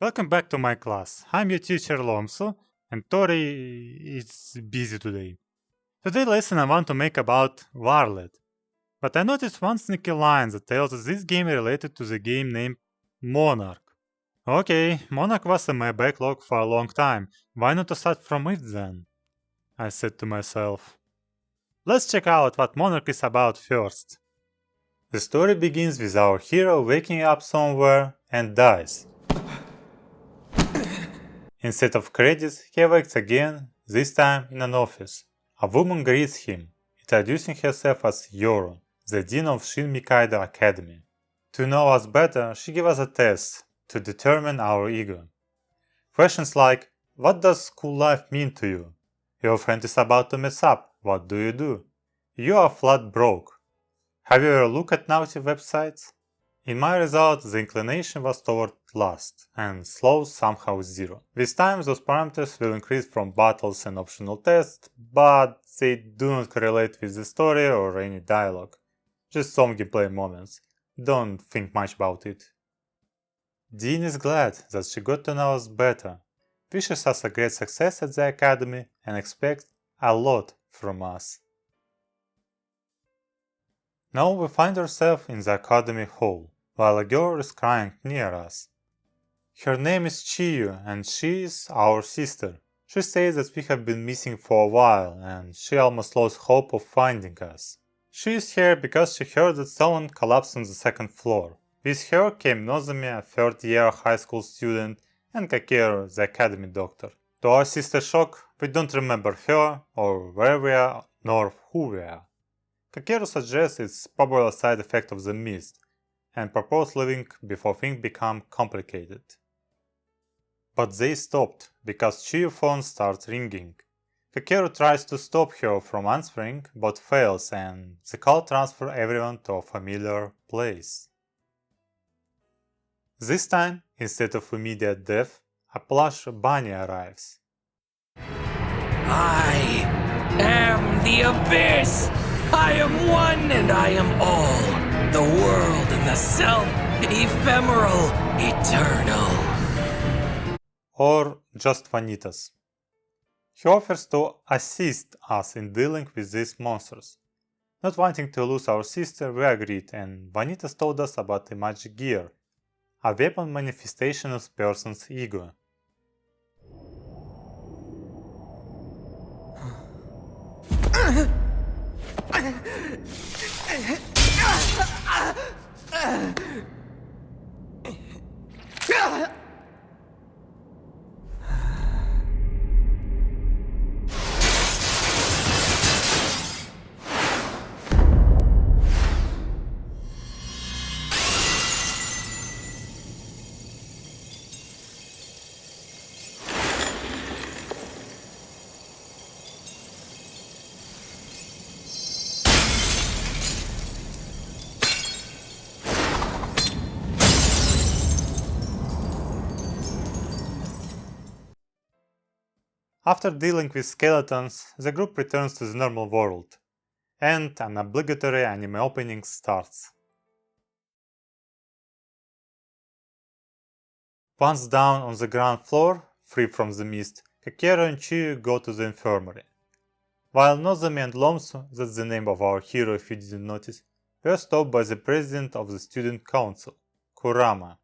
Welcome back to my class. I'm your teacher Lomso, and Tori is busy today. Today's lesson I want to make about Warlet. But I noticed one sneaky line that tells us this game is related to the game named Monarch. Okay, Monarch was in my backlog for a long time. Why not to start from it then? I said to myself. Let's check out what Monarch is about first. The story begins with our hero waking up somewhere and dies. Instead of credits, he awakes again, this time in an office. A woman greets him, introducing herself as Yoru, the dean of Shin Mikaido Academy. To know us better, she gives us a test to determine our ego. Questions like, what does school life mean to you? Your friend is about to mess up, what do you do? You are flat broke. Have you ever looked at naughty websites? In my result, the inclination was toward lust, and slow somehow 0. With time, those parameters will increase from battles and optional tests, but they do not correlate with the story or any dialogue. Just some gameplay moments. Don't think much about it. Dean is glad that she got to know us better, wishes us a great success at the academy, and expects a lot from us. Now we find ourselves in the academy hall, while a girl is crying near us. Her name is Chiyu, and she is our sister. She says that we have been missing for a while, and she almost lost hope of finding us. She is here because she heard that someone collapsed on the second floor. With her came Nozomi, a third-year high school student, and Kakeru, the academy doctor. To our sister's shock, we don't remember her, or where we are, nor who we are. Kakeru suggests it's probably a side effect of the mist, and propose leaving before things become complicated. But they stopped, because Chiyu's phone starts ringing. Kakeru tries to stop her from answering, but fails, and the call transfers everyone to a familiar place. This time, instead of immediate death, a plush bunny arrives. I am the Abyss! I am one and I am all. The world and the self, ephemeral, eternal. Or just Vanitas. He offers to assist us in dealing with these monsters. Not wanting to lose our sister, we agreed, and Vanitas told us about the magic gear, a weapon manifestation of person's ego. After dealing with skeletons, the group returns to the normal world, and an obligatory anime opening starts. Once down on the ground floor, free from the mist, Kakeru and Chiyu go to the infirmary. While Nozomi and Lomsu, that's the name of our hero if you didn't notice, were stopped by the president of the student council, Kurama.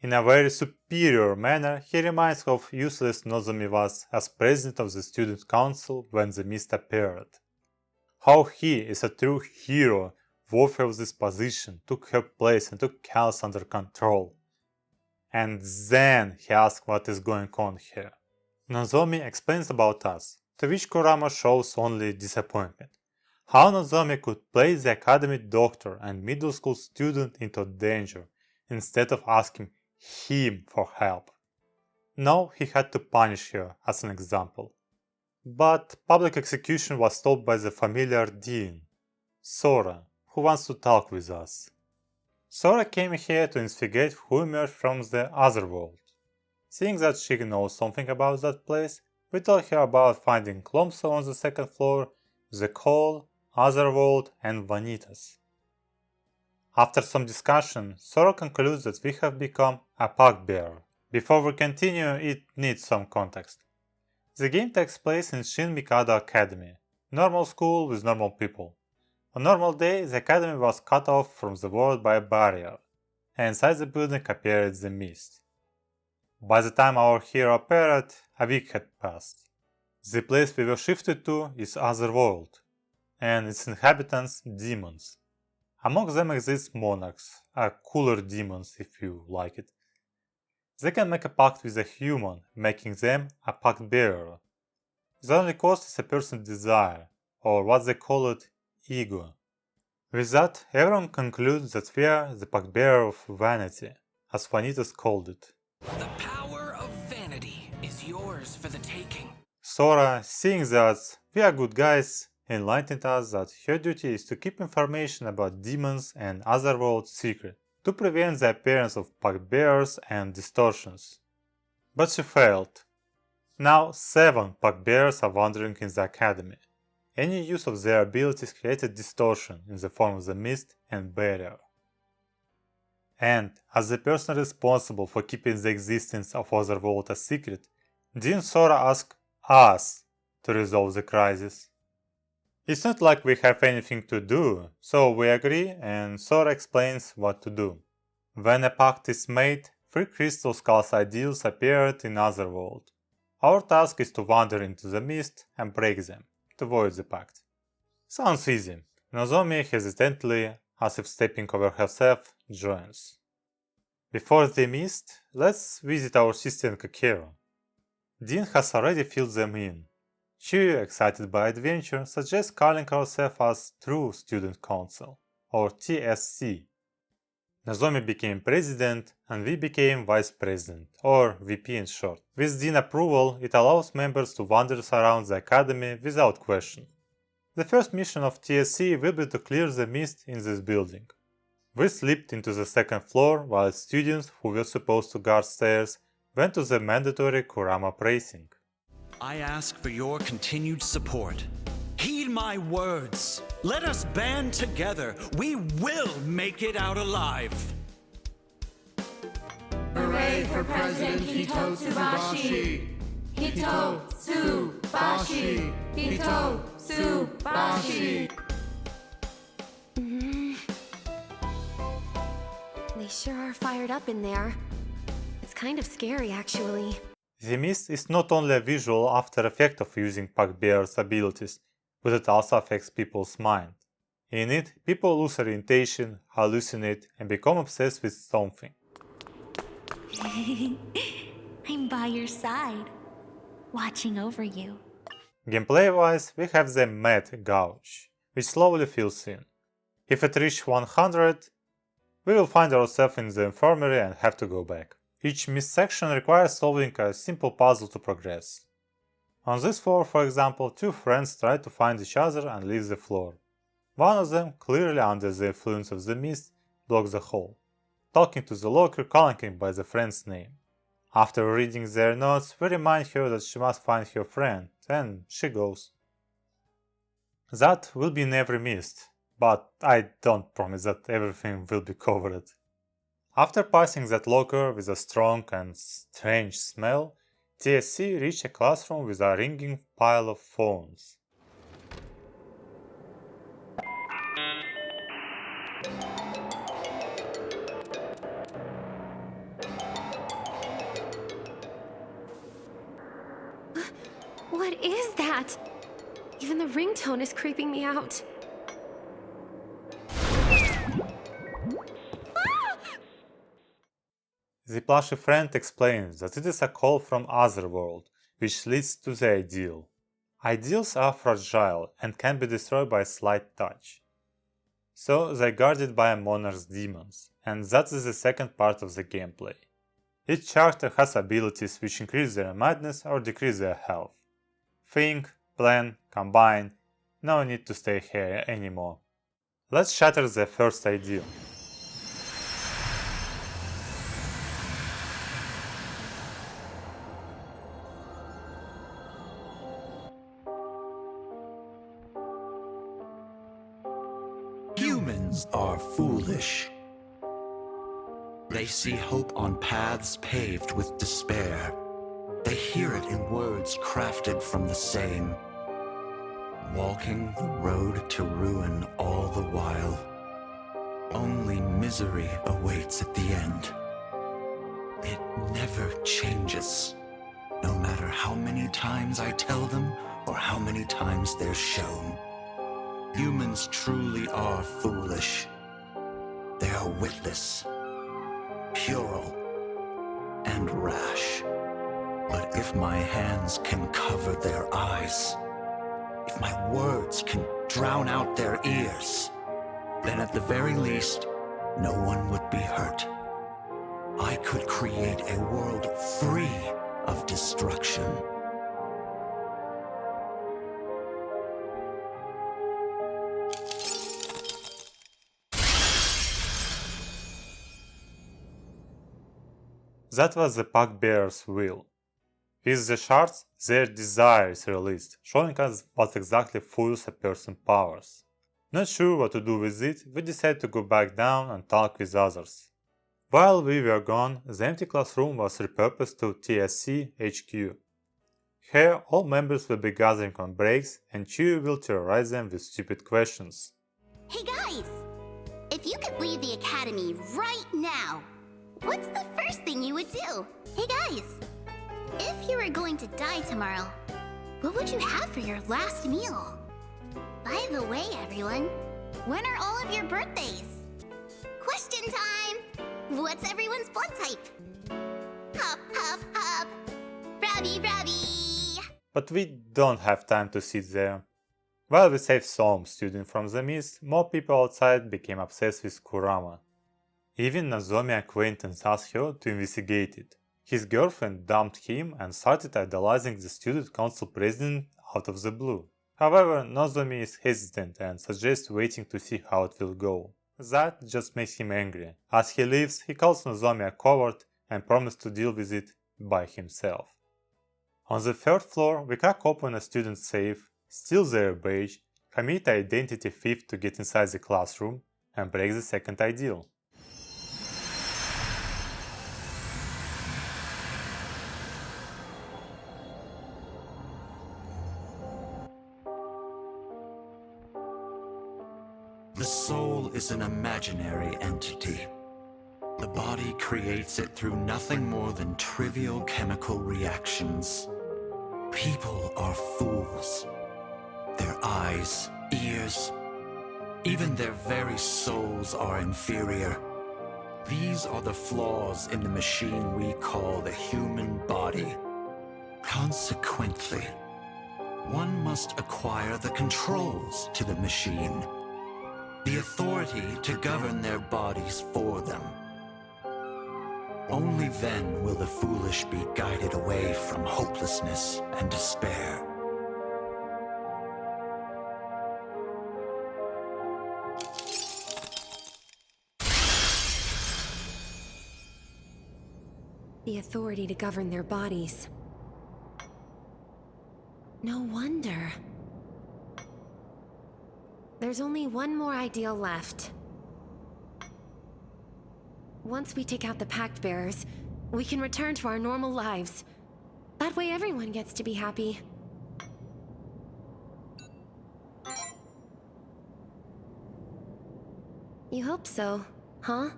In a very superior manner, he reminds how useless Nozomi was as president of the student council when the mist appeared. How he is a true hero, worthy of this position, took her place and took chaos under control. And then he asks what is going on here. Nozomi explains about us, to which Kurama shows only disappointment. How Nozomi could place the academy doctor and middle school student into danger, instead of asking him for help. No, he had to punish her, as an example. But public execution was stopped by the familiar dean, Sora, who wants to talk with us. Sora came here to investigate who emerged from the otherworld. Seeing that she knows something about that place, we told her about finding Lomso on the second floor, the Call, Otherworld, and Vanitas. After some discussion, Sora concludes that we have become a pack-bearer. Before we continue, it needs some context. The game takes place in Shin Mikado Academy, normal school with normal people. On normal day, the academy was cut off from the world by a barrier, and inside the building appeared the mist. By the time our hero appeared, a week had passed. The place we were shifted to is Otherworld, and its inhabitants demons. Among them exist monarchs, cooler demons if you like it. They can make a pact with a human, making them a pact bearer. The only cost is a person's desire, or what they call it, ego. With that, everyone concludes that we are the pact bearer of vanity, as Vanitas called it. The power of vanity is yours for the taking. Sora, seeing that we are good guys, enlightened us that her duty is to keep information about demons and otherworld secret, to prevent the appearance of pact bearers and distortions. But she failed. Now 7 pact bearers are wandering in the academy. Any use of their abilities created distortion in the form of the mist and barrier. And, as the person responsible for keeping the existence of Otherworld a secret, didn't Sora ask us to resolve the crisis? It's not like we have anything to do, so we agree and Sora explains what to do. When a pact is made, 3 crystal skulls ideals appeared in Otherworld. Our task is to wander into the mist and break them, to void the pact. Sounds easy. Nozomi hesitantly, as if stepping over herself, joins. Before the mist, let's visit our sister and Kakeru. Dean has already filled them in. She, excited by adventure, suggests calling ourselves as True Student Council, or TSC. Nozomi became president and we became vice president, or VP in short. With Dean's approval, it allows members to wander around the academy without question. The first mission of TSC will be to clear the mist in this building. We slipped into the second floor while students who were supposed to guard stairs went to the mandatory Kurama praising. I ask for your continued support. Heed my words. Let us band together. We will make it out alive. Hooray for President Hito Tsubashi! Hito Tsubashi! Hito Tsubashi! They sure are fired up in there. It's kind of scary, actually. The mist is not only a visual after effect of using pact bearers' abilities, but it also affects people's mind. In it, people lose orientation, hallucinate, and become obsessed with something. I'm by your side, watching over you. Gameplay-wise, we have the Mad Gouge, which slowly fills in. If it reaches 100, we will find ourselves in the infirmary and have to go back. Each mist section requires solving a simple puzzle to progress. On this floor, for example, 2 friends try to find each other and leave the floor. One of them, clearly under the influence of the mist, blocks the hole, talking to the locker, calling him by the friend's name. After reading their notes, we remind her that she must find her friend, and she goes. That will be in every mist, but I don't promise that everything will be covered. After passing that locker with a strong and strange smell, TSC reached a classroom with a ringing pile of phones. What is that? Even the ringtone is creeping me out. The plushy friend explains that it is a call from Otherworld, which leads to the ideal. Ideals are fragile and can be destroyed by a slight touch. So they're guarded by a monarch's demons, and that is the second part of the gameplay. Each character has abilities which increase their madness or decrease their health. Think, plan, combine, no need to stay here anymore. Let's shatter the first ideal. Human humans are foolish. They see hope on paths paved with despair. They hear it in words crafted from the same. Walking the road to ruin all the while. Only misery awaits at the end. It never changes, no matter how many times I tell them or how many times they're shown. Humans truly are foolish. They are witless, puerile, and rash. But if my hands can cover their eyes, if my words can drown out their ears, then at the very least, no one would be hurt. I could create a world free of destruction. That was the Pack-Bearer's will. With the shards, their desire is released, showing us what exactly fuels a person's powers. Not sure what to do with it, we decided to go back down and talk with others. While we were gone, the empty classroom was repurposed to TSC HQ. Here, all members will be gathering on breaks, and Chewie will terrorize them with stupid questions. Hey guys! If you could leave the academy right now, what's the first thing you would do? Hey guys! If you were going to die tomorrow, what would you have for your last meal? By the way, everyone, when are all of your birthdays? Question time! What's everyone's blood type? Hop, hop, hop! Rabby, rabby! But we don't have time to sit there. While we saved some students from the mist, more people outside became obsessed with Kurama. Even Nozomi acquaintance asked her to investigate it. His girlfriend dumped him and started idolizing the student council president out of the blue. However, Nozomi is hesitant and suggests waiting to see how it will go. That just makes him angry. As he leaves, he calls Nozomi a coward and promises to deal with it by himself. On the third floor, we crack open a student's safe, steal their badge, commit identity theft to get inside the classroom, and break the second ideal. The soul is an imaginary entity. The body creates it through nothing more than trivial chemical reactions. People are fools. Their eyes, ears, even their very souls are inferior. These are the flaws in the machine we call the human body. Consequently, one must acquire the controls to the machine, the authority to govern their bodies for them. Only then will the foolish be guided away from hopelessness and despair. The authority to govern their bodies. No wonder. There's only one more ideal left. Once we take out the Pact Bearers, we can return to our normal lives. That way everyone gets to be happy. You hope so, huh?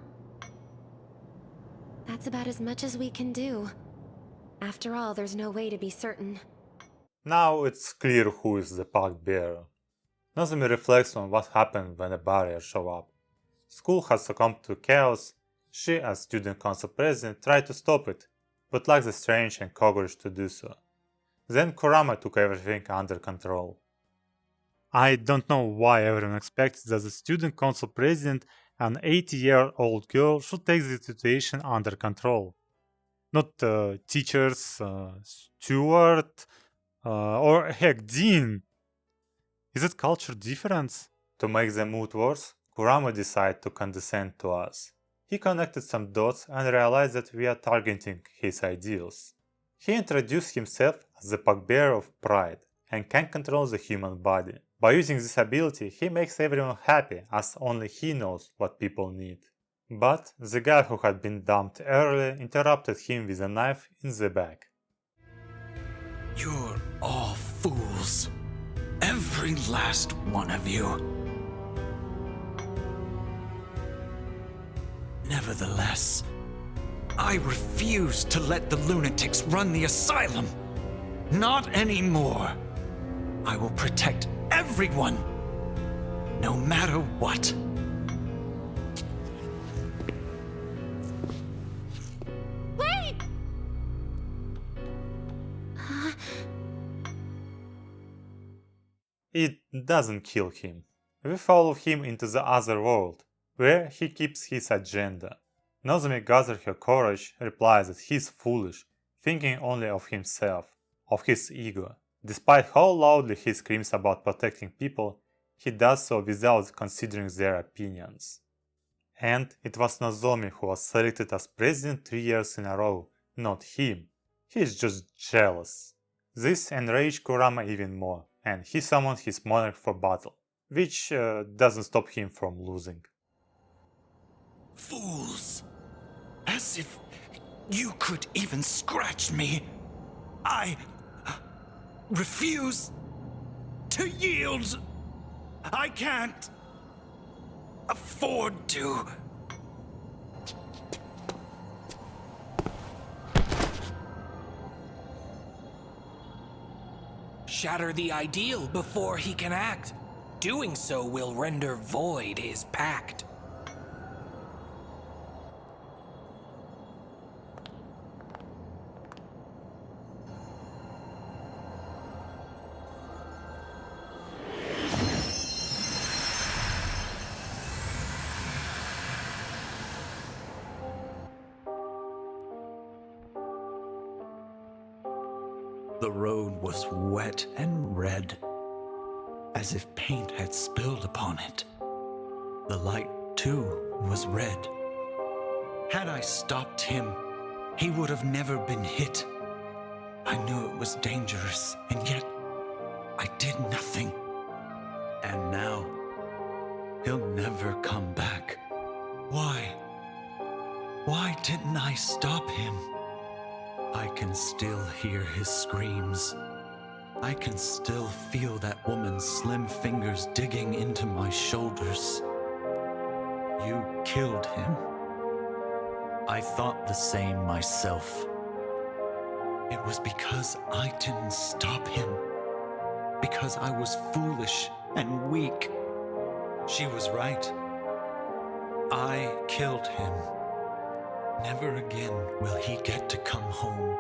That's about as much as we can do. After all, there's no way to be certain. Now it's clear who is the Pact Bearer. Nozomi reflects on what happened when the barriers show up. School has succumbed to chaos. She, as student council president, tried to stop it, but lacked the strength and courage to do so. Then Kurama took everything under control. I don't know why everyone expects that the student council president, an 80-year-old girl, should take the situation under control. Not teachers, steward, or heck, dean. Is it culture difference? To make the mood worse, Kurama decided to condescend to us. He connected some dots and realized that we are targeting his ideals. He introduced himself as the Pack-Bearer of Pride and can control the human body, By using this ability, he makes everyone happy, as only he knows what people need. But the guy who had been dumped earlier interrupted him with a knife in the back. You're all fools. Every last one of you. Nevertheless, I refuse to let the lunatics run the asylum. Not anymore. I will protect everyone, no matter what. Wait! It doesn't kill him. We follow him into the other world, where he keeps his agenda. Nozomi gathers her courage, replies that he is foolish, thinking only of himself, of his ego. Despite how loudly he screams about protecting people, he does so without considering their opinions. And it was Nozomi who was selected as president 3 years in a row, not him. He is just jealous. This enraged Kurama even more, and he summoned his monarch for battle, which doesn't stop him from losing. Fools! As if you could even scratch me. I refuse to yield. I can't afford to. Shatter the ideal before he can act. Doing so will render void his pact. The road was wet and red, as if paint had spilled upon it. The light, too, was red. Had I stopped him, he would have never been hit. I knew it was dangerous, and yet I did nothing. And now, he'll never come back. Why? Why didn't I stop him? I can still hear his screams. I can still feel that woman's slim fingers digging into my shoulders. You killed him. I thought the same myself. It was because I didn't stop him. Because I was foolish and weak. She was right. I killed him. Never again will he get to come home,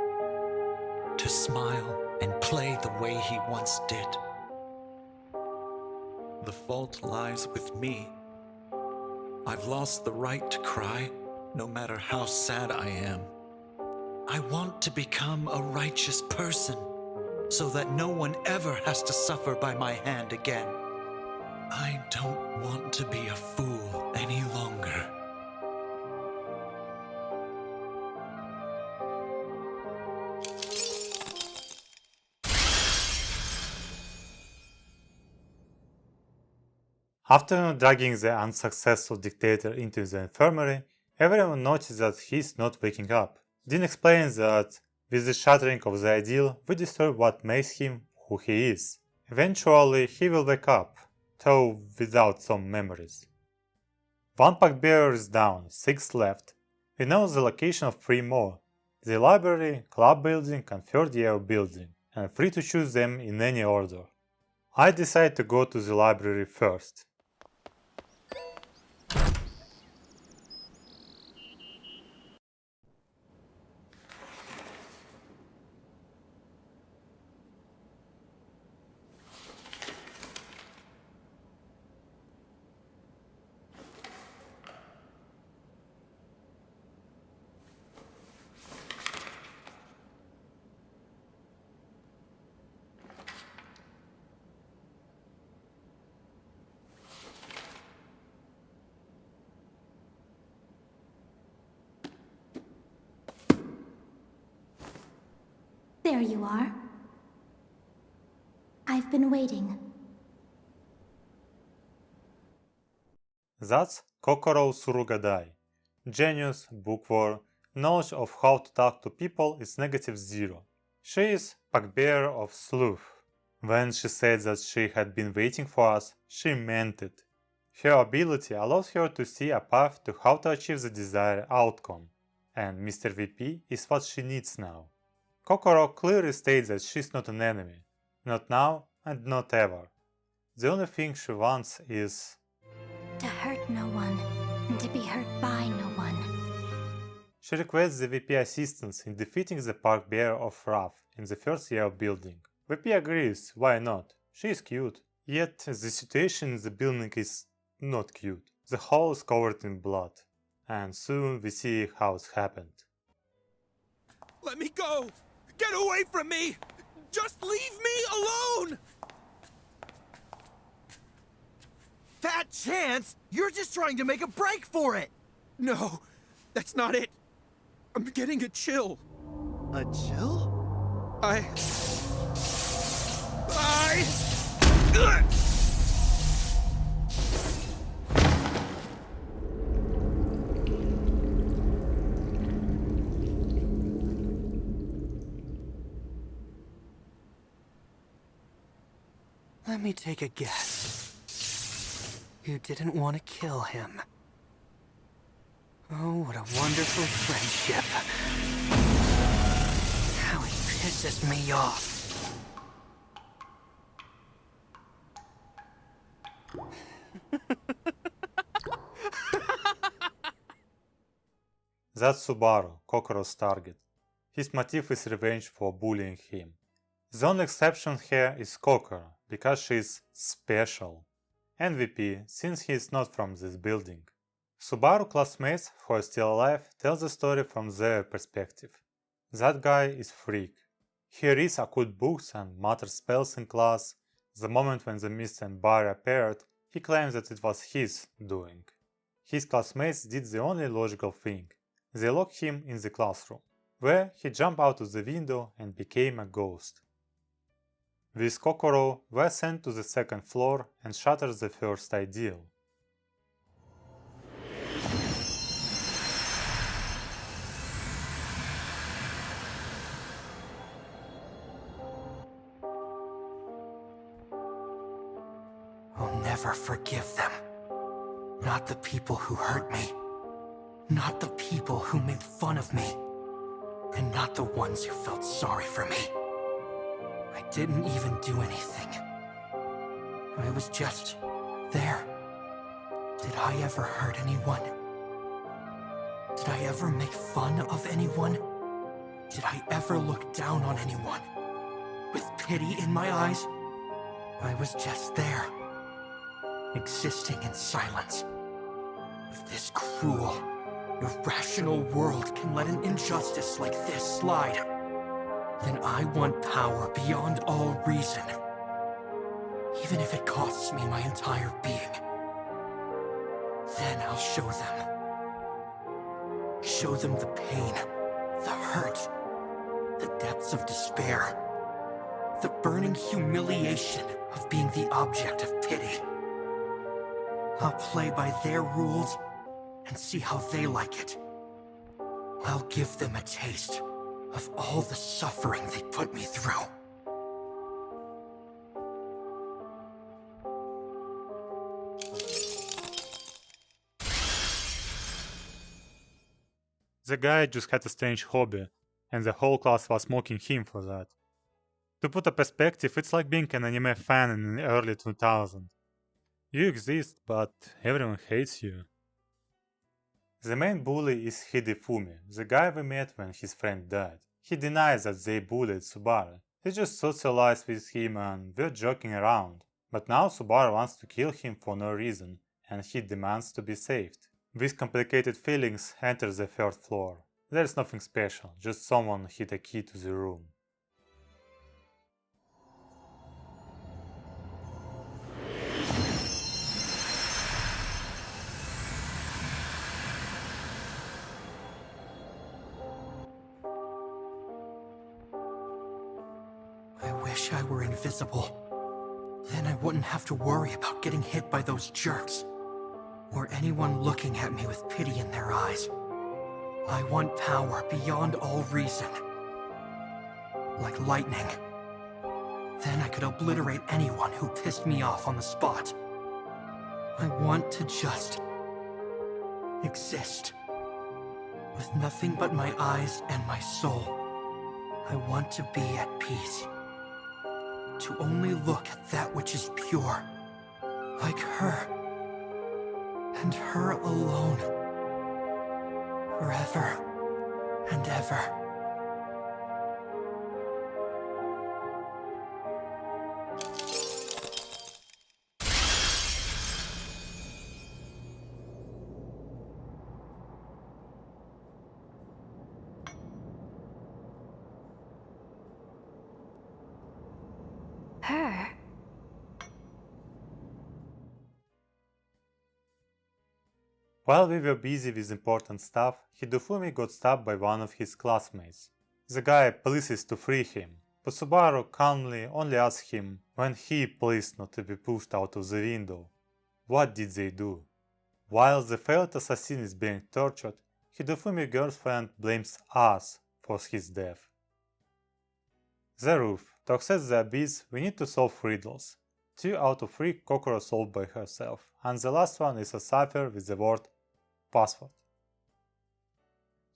to smile and play the way he once did. The fault lies with me. I've lost the right to cry, no matter how sad I am. I want to become a righteous person, so that no one ever has to suffer by my hand again. I don't want to be a fool any longer. After dragging the unsuccessful dictator into the infirmary, everyone noticed that he's not waking up. Dean explains that with the shattering of the ideal, we disturb what makes him who he is. Eventually, he will wake up, though without some memories. One pack bearer is down, 6 left. We know the location of 3 more: the library, club building and 3rd year building, and free to choose them in any order. I decide to go to the library first. There you are. I've been waiting. That's Kokoro Surugadai. Genius, bookworm, knowledge of how to talk to people is -0. She is pack-bearer of sleuth. When she said that she had been waiting for us, she meant it. Her ability allows her to see a path to how to achieve the desired outcome, and Mr. VP is what she needs now. Kokoro clearly states that she's not an enemy, not now and not ever. The only thing she wants is To hurt no one, and to be hurt by no one. she requests the VP assistance in defeating the park bearer of Wrath in the first year of building. VP agrees, why not? She is cute. Yet the situation in the building is not cute. The hall is covered in blood, and soon we see how it happened. Let me go! Get away from me! Just leave me alone! Fat chance! You're just trying to make a break for it! No, that's not it. I'm getting a chill. A chill? Ugh. Let me take a guess. You didn't want to kill him. Oh, what a wonderful friendship. How he pisses me off. That's Subaru, Kokoro's target. His motive is revenge for bullying him. The only exception here is Kokoro, because she is special. MVP, since he is not from this building. Subaru classmates who are still alive tell the story from their perspective. That guy is freak. He reads occult books and mutters spells in class. The moment when the mist and bar appeared, he claims that it was his doing. His classmates did the only logical thing. They locked him in the classroom, where he jumped out of the window and became a ghost. With Kokoro, we are sent to the second floor and shatter the first ideal. I'll never forgive them. Not the people who hurt me. Not the people who made fun of me. And not the ones who felt sorry for me. I didn't even do anything. I was just there. Did I ever hurt anyone? Did I ever make fun of anyone? Did I ever look down on anyone? With pity in my eyes? I was just there. Existing in silence. If this cruel, irrational world can let an injustice like this slide, then I want power beyond all reason. Even if it costs me my entire being. Then I'll show them. Show them the pain, the hurt, the depths of despair, the burning humiliation of being the object of pity. I'll play by their rules and see how they like it. I'll give them a taste of all the suffering they put me through. The guy just had a strange hobby, and the whole class was mocking him for that. To put a perspective, it's like being an anime fan in the early 2000s. You exist, but everyone hates you. The main bully is Hidefumi, the guy we met when his friend died. He denies that they bullied Subaru. He just socialized with him and were joking around. But now Subaru wants to kill him for no reason, and he demands to be saved. With complicated feelings, enter the third floor. There's nothing special, just someone hid a key to the room. I wish I were invisible. Then I wouldn't have to worry about getting hit by those jerks. or anyone looking at me with pity in their eyes. I want power beyond all reason. Like lightning. Then I could obliterate anyone who pissed me off on the spot. I want to just exist. With nothing but my eyes and my soul. I want to be at peace. To only look at that which is pure. Like her. And her alone. Forever and ever. Her? While we were busy with important stuff, Hidefumi got stabbed by one of his classmates. The guy pleases to free him, but Subaru calmly only asks him when he pleased not to be pushed out of the window. What did they do? While the failed assassin is being tortured, Hidefumi's girlfriend blames us for his death. The roof. To access the abyss, we need to solve riddles. 2 out of 3 Kokoro solved by herself, and the last one is a cipher with the word password.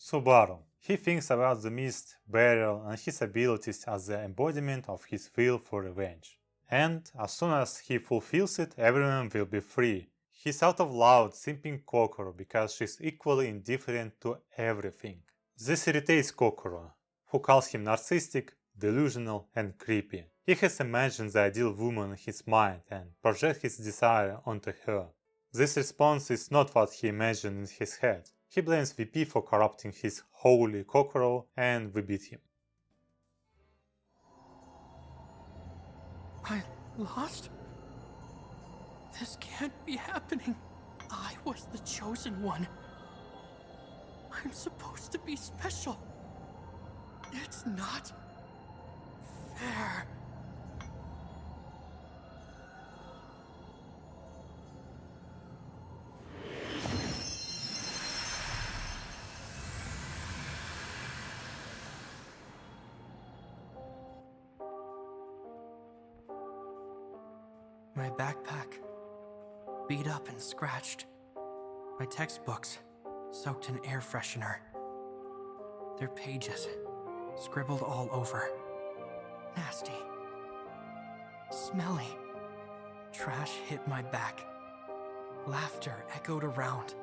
Subaru. He thinks about the mist, burial, and his abilities as the embodiment of his will for revenge. And as soon as he fulfills it, everyone will be free. He's out of loud, simping Kokoro because she's equally indifferent to everything. This irritates Kokoro, who calls him narcissistic, delusional, and creepy. He has imagined the ideal woman in his mind and projects his desire onto her. This response is not what he imagined in his head. He blames VP for corrupting his holy Kokoro, and we beat him. I lost? This can't be happening. I was the chosen one. I'm supposed to be special. It's not fair. My backpack, beat up and scratched. My textbooks, soaked in air freshener. Their pages, scribbled all over. Nasty. Smelly. Trash hit my back. Laughter echoed around.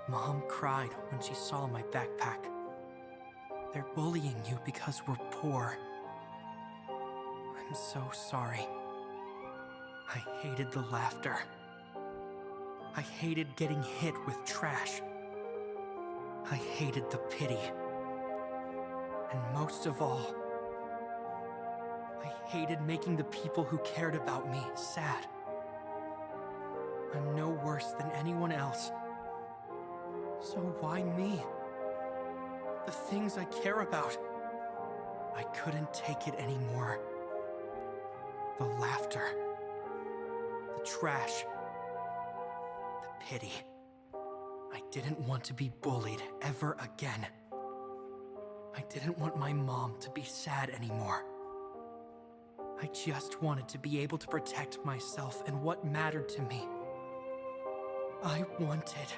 Mom cried when she saw my backpack. They're bullying you because we're poor. I'm so sorry. I hated the laughter. I hated getting hit with trash. I hated the pity. And most of all, I hated making the people who cared about me sad. I'm no worse than anyone else. So why me? The things I care about. I couldn't take it anymore. The laughter. The trash. The pity. I didn't want to be bullied ever again. I didn't want my mom to be sad anymore. I just wanted to be able to protect myself and what mattered to me. I wanted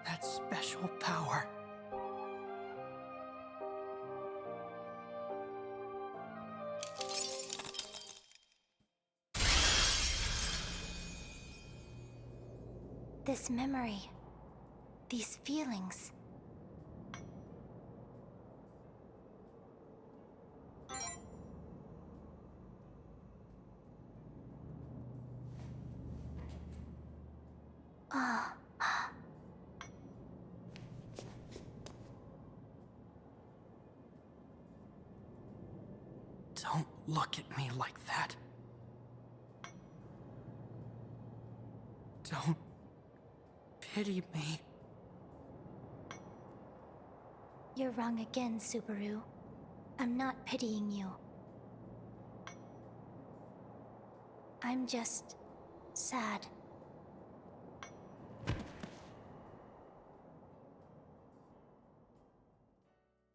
that special power. This memory, these feelings. Don't look at me like that. Don't pity me. You're wrong again, Subaru. I'm not pitying you. I'm just sad.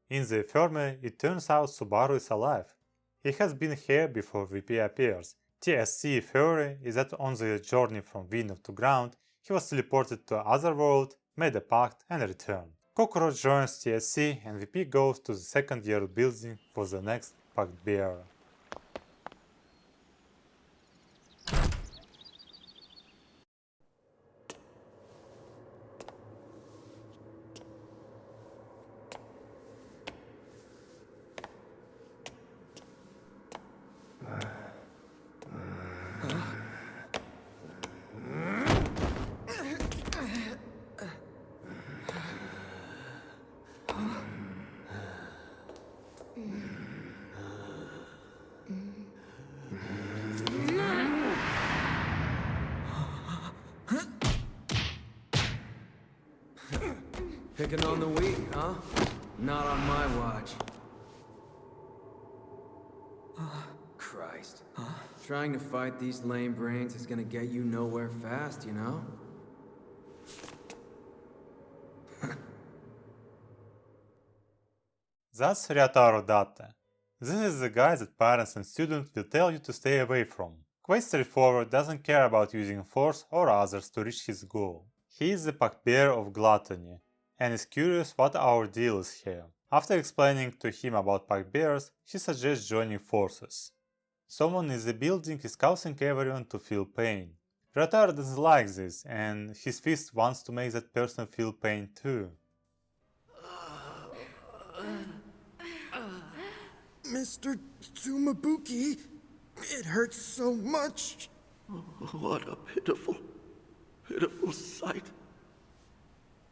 In the infirmary, it turns out Subaru is alive. He has been here before VP appears. TSC theory is that on the journey from Winter to ground, he was teleported to another world, made a pact, and returned. Cockroach joins TSC and VP goes to the second year building for the next pact bearer. Picking on the weak, huh? Not on my watch. Christ. Trying to fight these lame brains is gonna get you nowhere fast, you know? That's Ryotaro Date. This is the guy that parents and students will tell you to stay away from. Quite straightforward, doesn't care about using force or others to reach his goal. He is the pack-bearer of gluttony, and is curious what our deal is here. After explaining to him about pack-bearers, he suggests joining forces. Someone in the building is causing everyone to feel pain. Ryotaro doesn't like this, and his fist wants to make that person feel pain too. Mr. Tsumabuki, it hurts so much. What a pitiful, pitiful sight.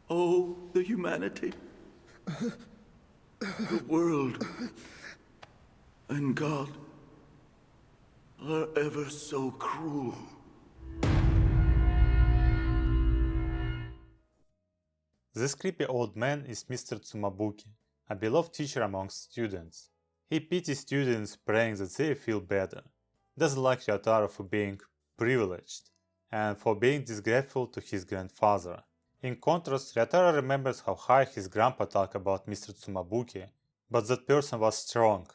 Oh, the humanity. The world. And God are ever so cruel. This creepy old man is Mr. Tsumabuki, a beloved teacher amongst students. He pities students praying that they feel better, doesn't like Ryotaro for being privileged, and for being disgrateful to his grandfather. In contrast, Ryotaro remembers how high his grandpa talked about Mr. Tsumabuki, but that person was strong,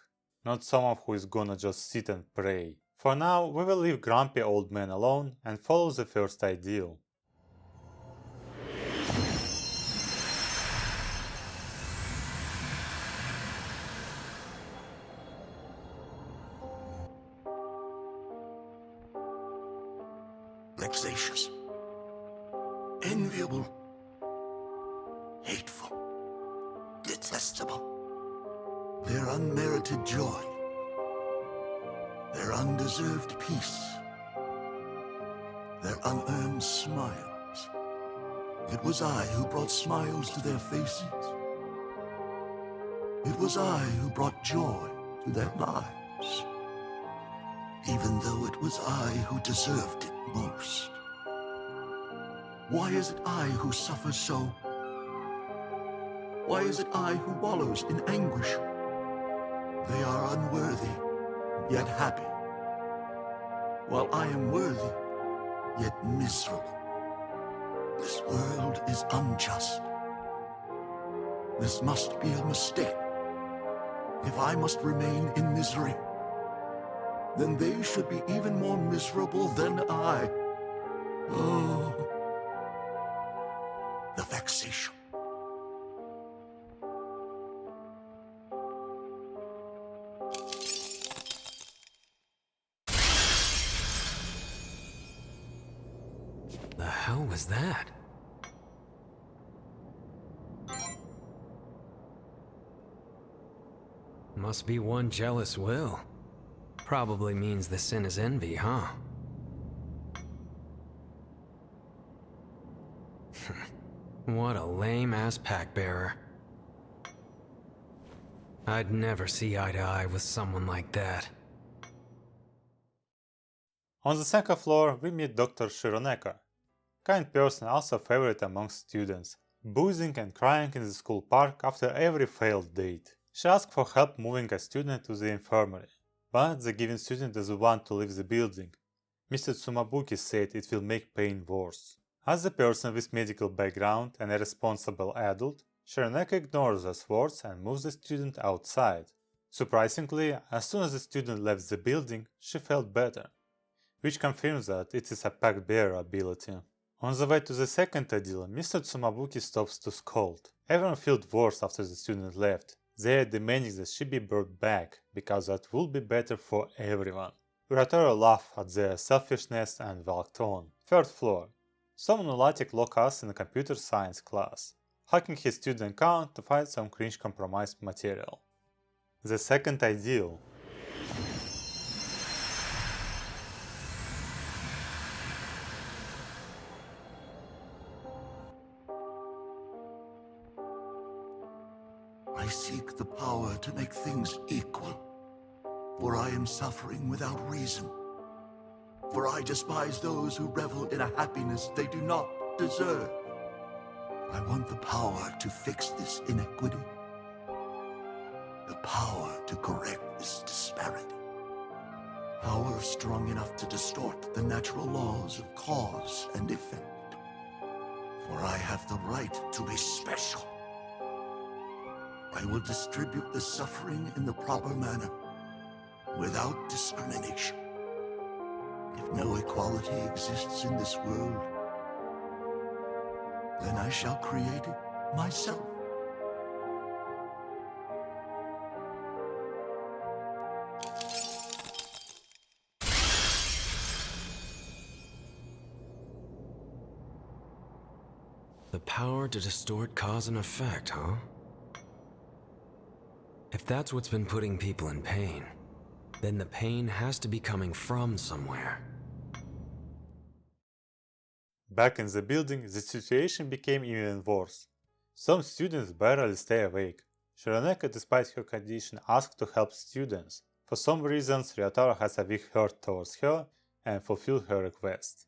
not someone who is gonna just sit and pray. For now, we will leave grumpy old man alone and follow the first ideal. Vexatious, enviable, hateful, detestable. Their unmerited joy, their undeserved peace, their unearned smiles. It was I who brought smiles to their faces. It was I who brought joy to their lives, even though it was I who deserved it most. Why is it I who suffers so? Why is it I who wallows in anguish? They are unworthy, yet happy, while I am worthy, yet miserable. This world is unjust. This must be a mistake. If I must remain in misery, then they should be even more miserable than I. Oh, the vexation. The hell was that? Must be one jealous will. Probably means the sin is envy, huh? What a lame-ass pack-bearer. I'd never see eye to eye with someone like that. On the second floor, we meet Dr. Shironeko. Kind person, also a favorite amongst students, boozing and crying in the school park after every failed date. She asks for help moving a student to the infirmary, but the given student doesn't want to leave the building. Mr. Tsumabuki said it will make pain worse. As a person with medical background and a responsible adult, Shiraneka ignores those words and moves the student outside. Surprisingly, as soon as the student left the building, she felt better, which confirms that it is a packed bear ability. On the way to the second ordeal, Mr. Tsumabuki stops to scold. Everyone felt worse after the student left. They are demanding that she be brought back, because that would be better for everyone. Uratoro laughed at their selfishness and walked on. Third floor. Some lunatic locked us in a computer science class, hacking his student account to find some cringe compromised material. The second ideal. I seek the power to make things equal, for I am suffering without reason. For I despise those who revel in a happiness they do not deserve. I want the power to fix this inequity, the power to correct this disparity, power strong enough to distort the natural laws of cause and effect. For I have the right to be special. I will distribute the suffering in the proper manner, without discrimination. If no equality exists in this world, then I shall create it myself. The power to distort cause and effect, huh? If that's what's been putting people in pain, then the pain has to be coming from somewhere. Back in the building, the situation became even worse. Some students barely stay awake. Shiraneka, despite her condition, asked to help students. For some reasons, Ryotaro has a weak heart towards her and fulfilled her request.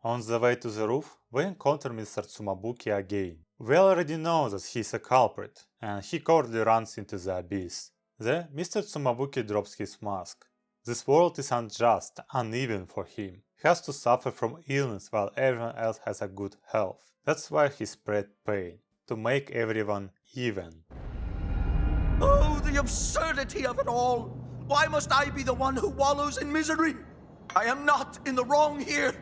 On the way to the roof, we encounter Mr. Tsumabuki again. We already know that he is a culprit, and he cowardly runs into the abyss. There, Mr. Tsumabuki drops his mask. This world is unjust, uneven for him. He has to suffer from illness while everyone else has a good health. That's why he spread pain, to make everyone even. Oh, the absurdity of it all! Why must I be the one who wallows in misery? I am not in the wrong here.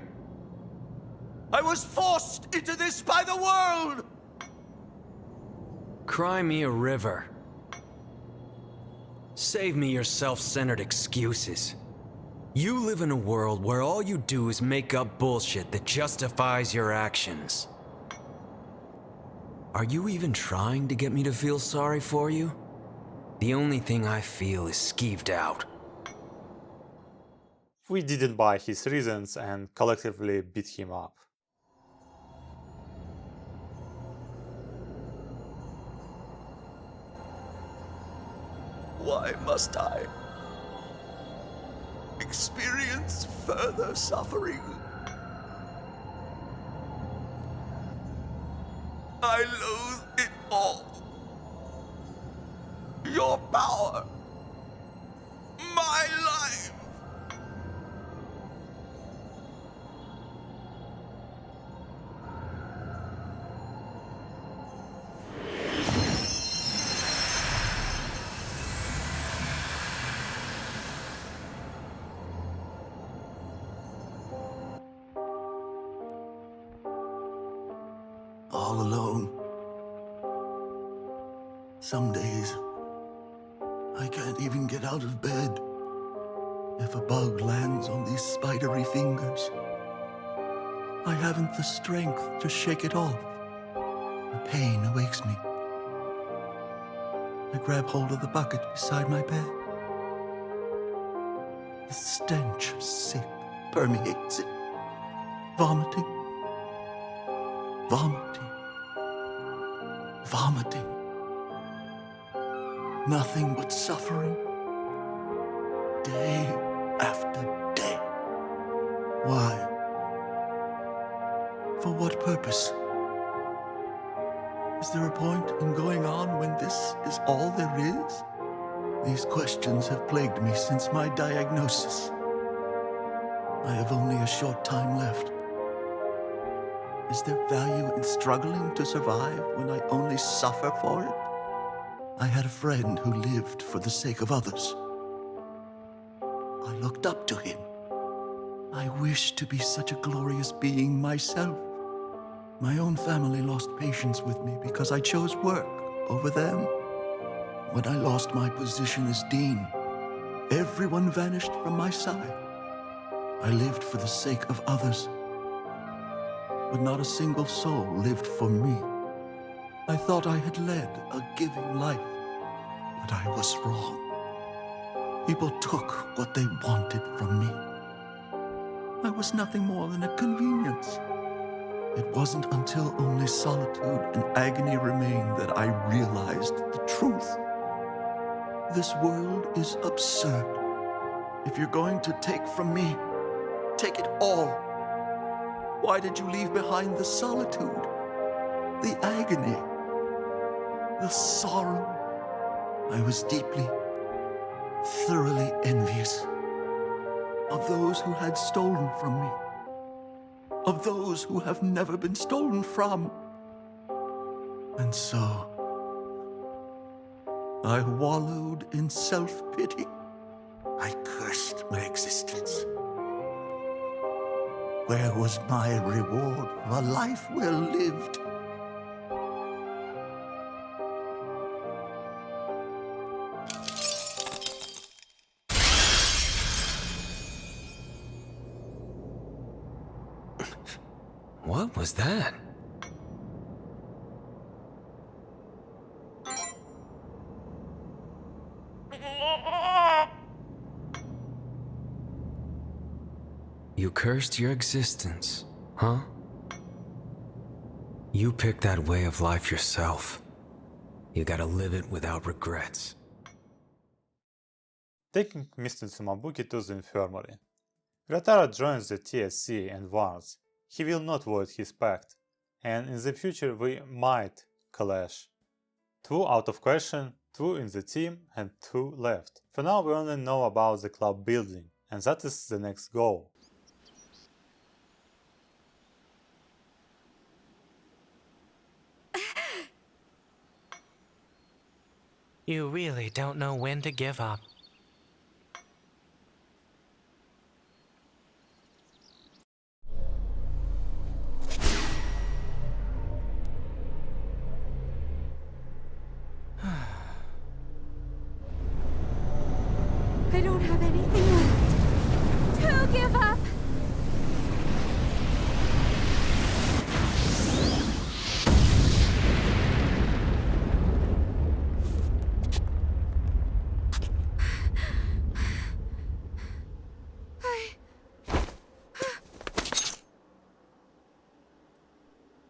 I was forced into this by the world! Cry me a river. Save me your self-centered excuses. You live in a world where all you do is make up bullshit that justifies your actions. Are you even trying to get me to feel sorry for you? The only thing I feel is skeeved out. We didn't buy his reasons and collectively beat him up. Why must I experience further suffering? I loathe it all. Your power. My life. All alone. Some days, I can't even get out of bed. If a bug lands on these spidery fingers, I haven't the strength to shake it off. The pain awakes me. I grab hold of the bucket beside my bed. The stench of sick permeates it. Vomiting. Vomiting. Vomiting. Nothing but suffering. Day after day. Why? For what purpose? Is there a point in going on when this is all there is? These questions have plagued me since my diagnosis. I have only a short time left. Is there value in struggling to survive when I only suffer for it? I had a friend who lived for the sake of others. I looked up to him. I wished to be such a glorious being myself. My own family lost patience with me because I chose work over them. When I lost my position as dean, everyone vanished from my side. I lived for the sake of others, but not a single soul lived for me. I thought I had led a giving life, but I was wrong. People took what they wanted from me. I was nothing more than a convenience. It wasn't until only solitude and agony remained that I realized the truth. This world is absurd. If you're going to take from me, take it all. Why did you leave behind the solitude, the agony, the sorrow? I was deeply, thoroughly envious of those who had stolen from me, of those who have never been stolen from. And so, I wallowed in self-pity. I cursed my existence. Where was my reward for a life well lived? What was that? You cursed your existence, huh? You picked that way of life yourself. You gotta live it without regrets. Taking Mr. Tsumabuki to the infirmary. Gratara joins the TSC and warns he will not void his pact, and in the future we might clash. 2 out of question, 2 in the team and 2 left. For now we only know about the club building, and that is the next goal. You really don't know when to give up. I don't have anything left to give up.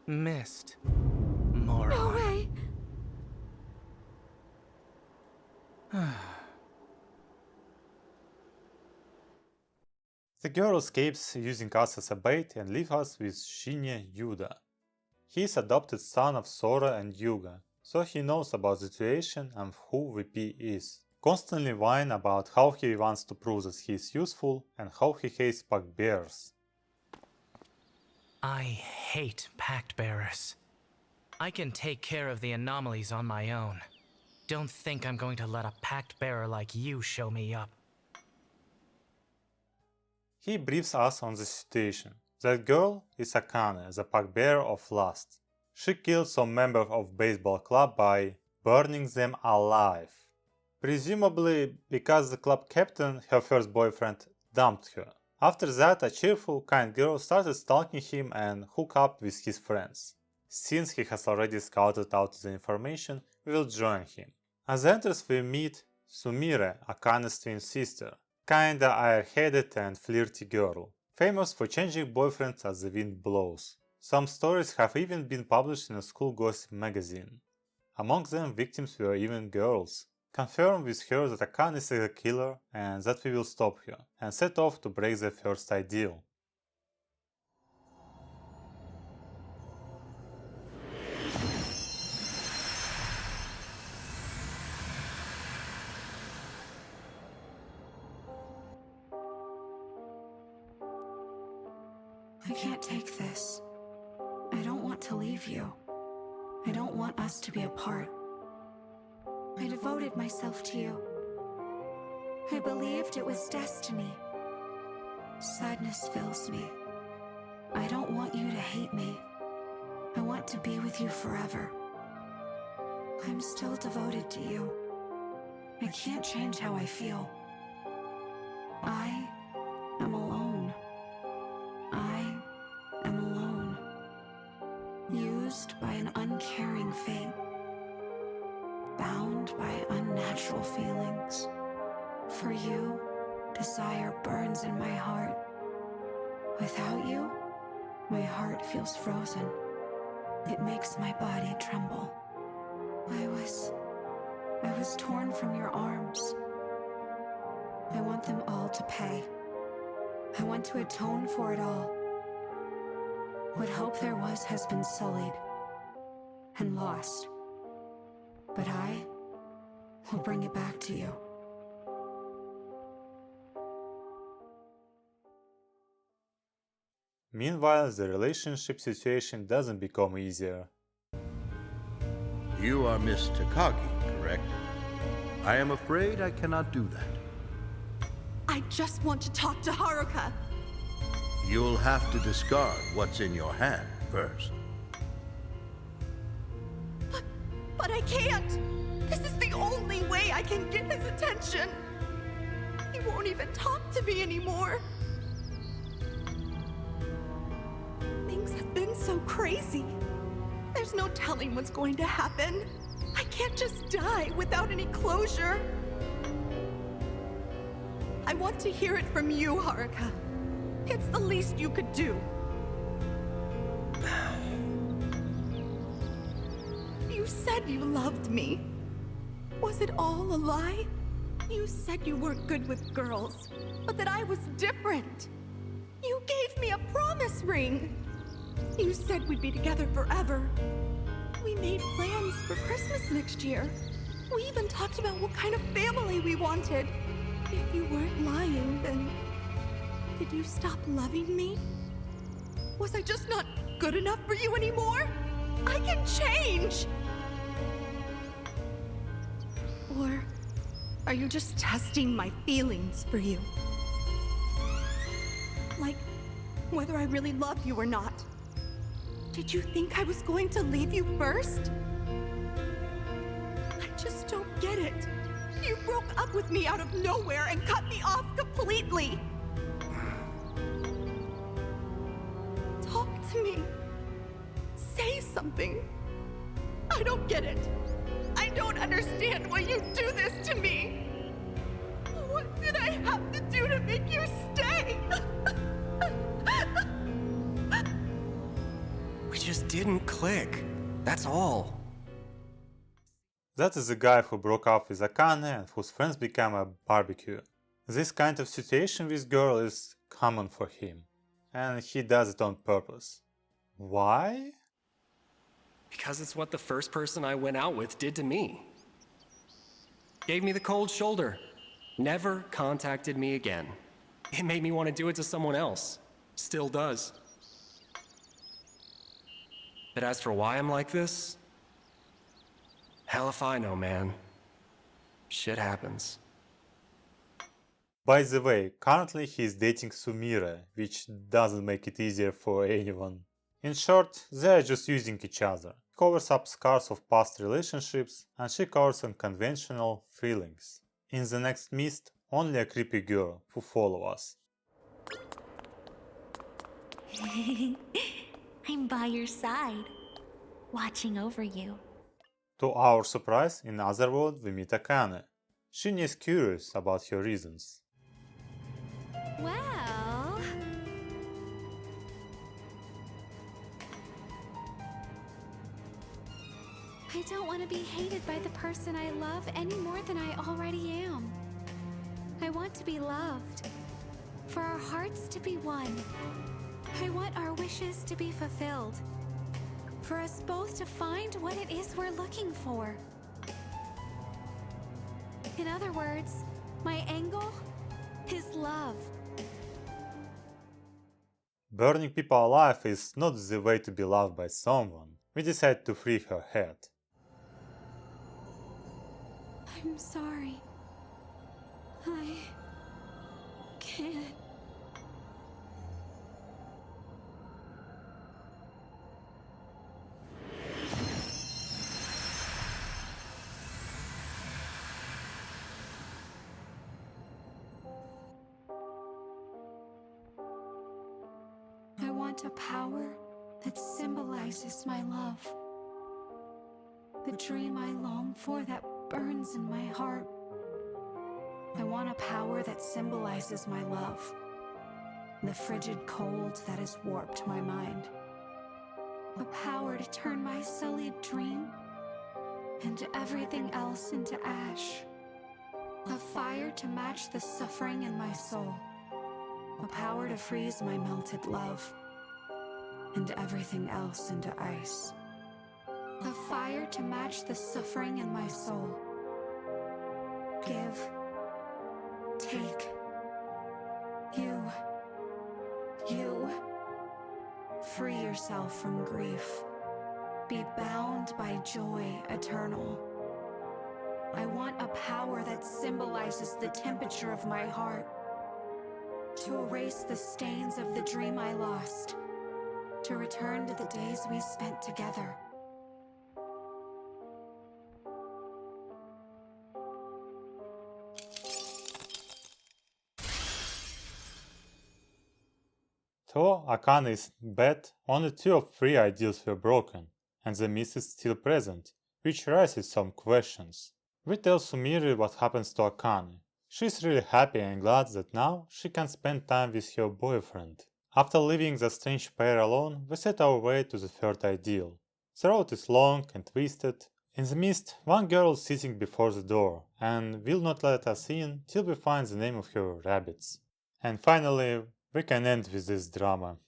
Missed. Moron. No way. The girl escapes using us as a bait and leaves us with Shinya Yuda. He is adopted son of Sora and Yuga, so he knows about the situation and who VP is. Constantly whine about how he wants to prove that he is useful and how he hates pack bears. I hate pact bearers. I can take care of the anomalies on my own. Don't think I'm going to let a pact bearer like you show me up. He briefs us on the situation. That girl is Akane, the pack bearer of Lust. She killed some members of baseball club by burning them alive. Presumably because the club captain, her first boyfriend, dumped her. After that, a cheerful, kind girl started stalking him and hook up with his friends. Since he has already scouted out the information, we will join him. As entrance we meet Sumire, Akane's twin sister, kinda airheaded and flirty girl, famous for changing boyfriends as the wind blows. Some stories have even been published in a school gossip magazine. Among them, victims were even girls. Confirm with her that Akane is a killer and that we will stop her, and set off to break the first ideal. I can't take this. to leave you. I don't want us to be apart. I devoted myself to you. I believed it was destiny. Sadness fills me. I don't want you to hate me. I want to be with you forever. I'm still devoted to you. I can't change how I feel. I am alone. I am alone. Used by an uncaring fate. Bound by unnatural feelings. For you, desire burns in my heart. Without you, my heart feels frozen. It makes my body tremble. I was torn from your arms. I want them all to pay. I want to atone for it all. What hope there was has been sullied and lost. But I will bring it back to you. Meanwhile, the relationship situation doesn't become easier. You are Miss Takagi, correct? I am afraid I cannot do that. I just want to talk to Haruka. You'll have to discard what's in your hand first. But I can't. This is the only way I can get his attention. He won't even talk to me anymore. Things have been so crazy. There's no telling what's going to happen. I can't just die without any closure. I want to hear it from you, Haruka. It's the least you could do. You said you loved me. Was it all a lie? You said you weren't good with girls, but that I was different. You gave me a promise ring. You said we'd be together forever. We made plans for Christmas next year. We even talked about what kind of family we wanted. If you weren't lying, then did you stop loving me? Was I just not good enough for you anymore? I can change! Or are you just testing my feelings for you? Like, whether I really love you or not. Did you think I was going to leave you first? I just don't get it. You broke up with me out of nowhere and cut me off completely. Talk to me. Say something. I don't get it. I don't understand why you do this to me. What did I have to do to make you stay? We just didn't click. That's all. That is the guy who broke up with Akane and whose friends became a barbecue. This kind of situation with girl is common for him, and he does it on purpose. Why? Because it's what the first person I went out with did to me. Gave me the cold shoulder. Never contacted me again. It made me want to do it to someone else. Still does. But as for why I'm like this, hell if I know, man. Shit happens. By the way, currently he is dating Sumire, which doesn't make it easier for anyone. In short, they are just using each other. He covers up scars of past relationships, and she covers unconventional feelings. In the next mist, only a creepy girl who follows us. I'm by your side, watching over you. To our surprise, in another world we meet Akane. Shin is curious about her reasons. Well... I don't want to be hated by the person I love any more than I already am. I want to be loved. For our hearts to be one. I want our wishes to be fulfilled. For us both to find what it is we're looking for. In other words, my angle is love. burning people alive is not the way to be loved by someone. We decide to free her head. I'm sorry. I can't. I want a power that symbolizes my love. The dream I long for that burns in my heart. I want a power that symbolizes my love. The frigid cold that has warped my mind. A power to turn my sullied dream and everything else into ash. A fire to match the suffering in my soul. A power to freeze my melted love and everything else into ice. A fire to match the suffering in my soul. Give. Take. You. Free yourself from grief. Be bound by joy eternal. I want a power that symbolizes the temperature of my heart. To erase the stains of the dream I lost. To return to the days we spent together. Though Akane is bad, only 2 of 3 ideals were broken, and the mist is still present, which raises some questions. We tell Sumire what happens to Akane. She's really happy and glad that now she can spend time with her boyfriend. After leaving the strange pair alone, we set our way to the 3rd ideal. The road is long and twisted. In the mist, one girl is sitting before the door and will not let us in till we find the name of her rabbits. And finally, we can end with this drama.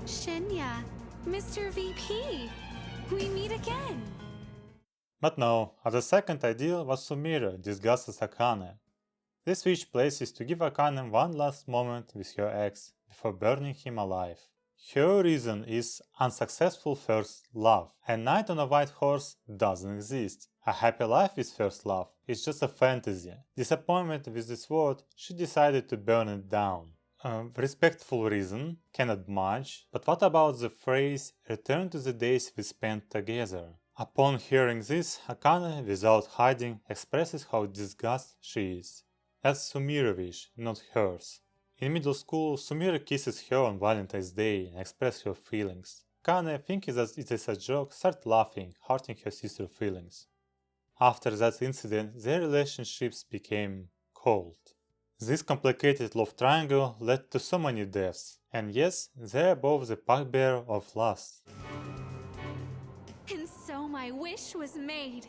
Shinya, Mr. VP, we meet again. But no, as the 2nd ideal was Sumire disgusted Akane. They switch places to give Akane one last moment with her ex before burning him alive. Her reason is unsuccessful first love. A knight on a white horse doesn't exist. A happy life with first love is just a fantasy. Disappointment with this world, she decided to burn it down. Respectful reason, cannot much, but what about the phrase return to the days we spent together? Upon hearing this, Akane, without hiding, expresses how disgusted she is. That's Sumire's wish, not hers. In middle school, Sumire kisses her on Valentine's Day and expresses her feelings. Akane, thinking that it is a joke, starts laughing, hurting her sister's feelings. After that incident, their relationships became cold. This complicated love triangle led to so many deaths, and yes, they are both the pack-bearer of lust. And so my wish was made.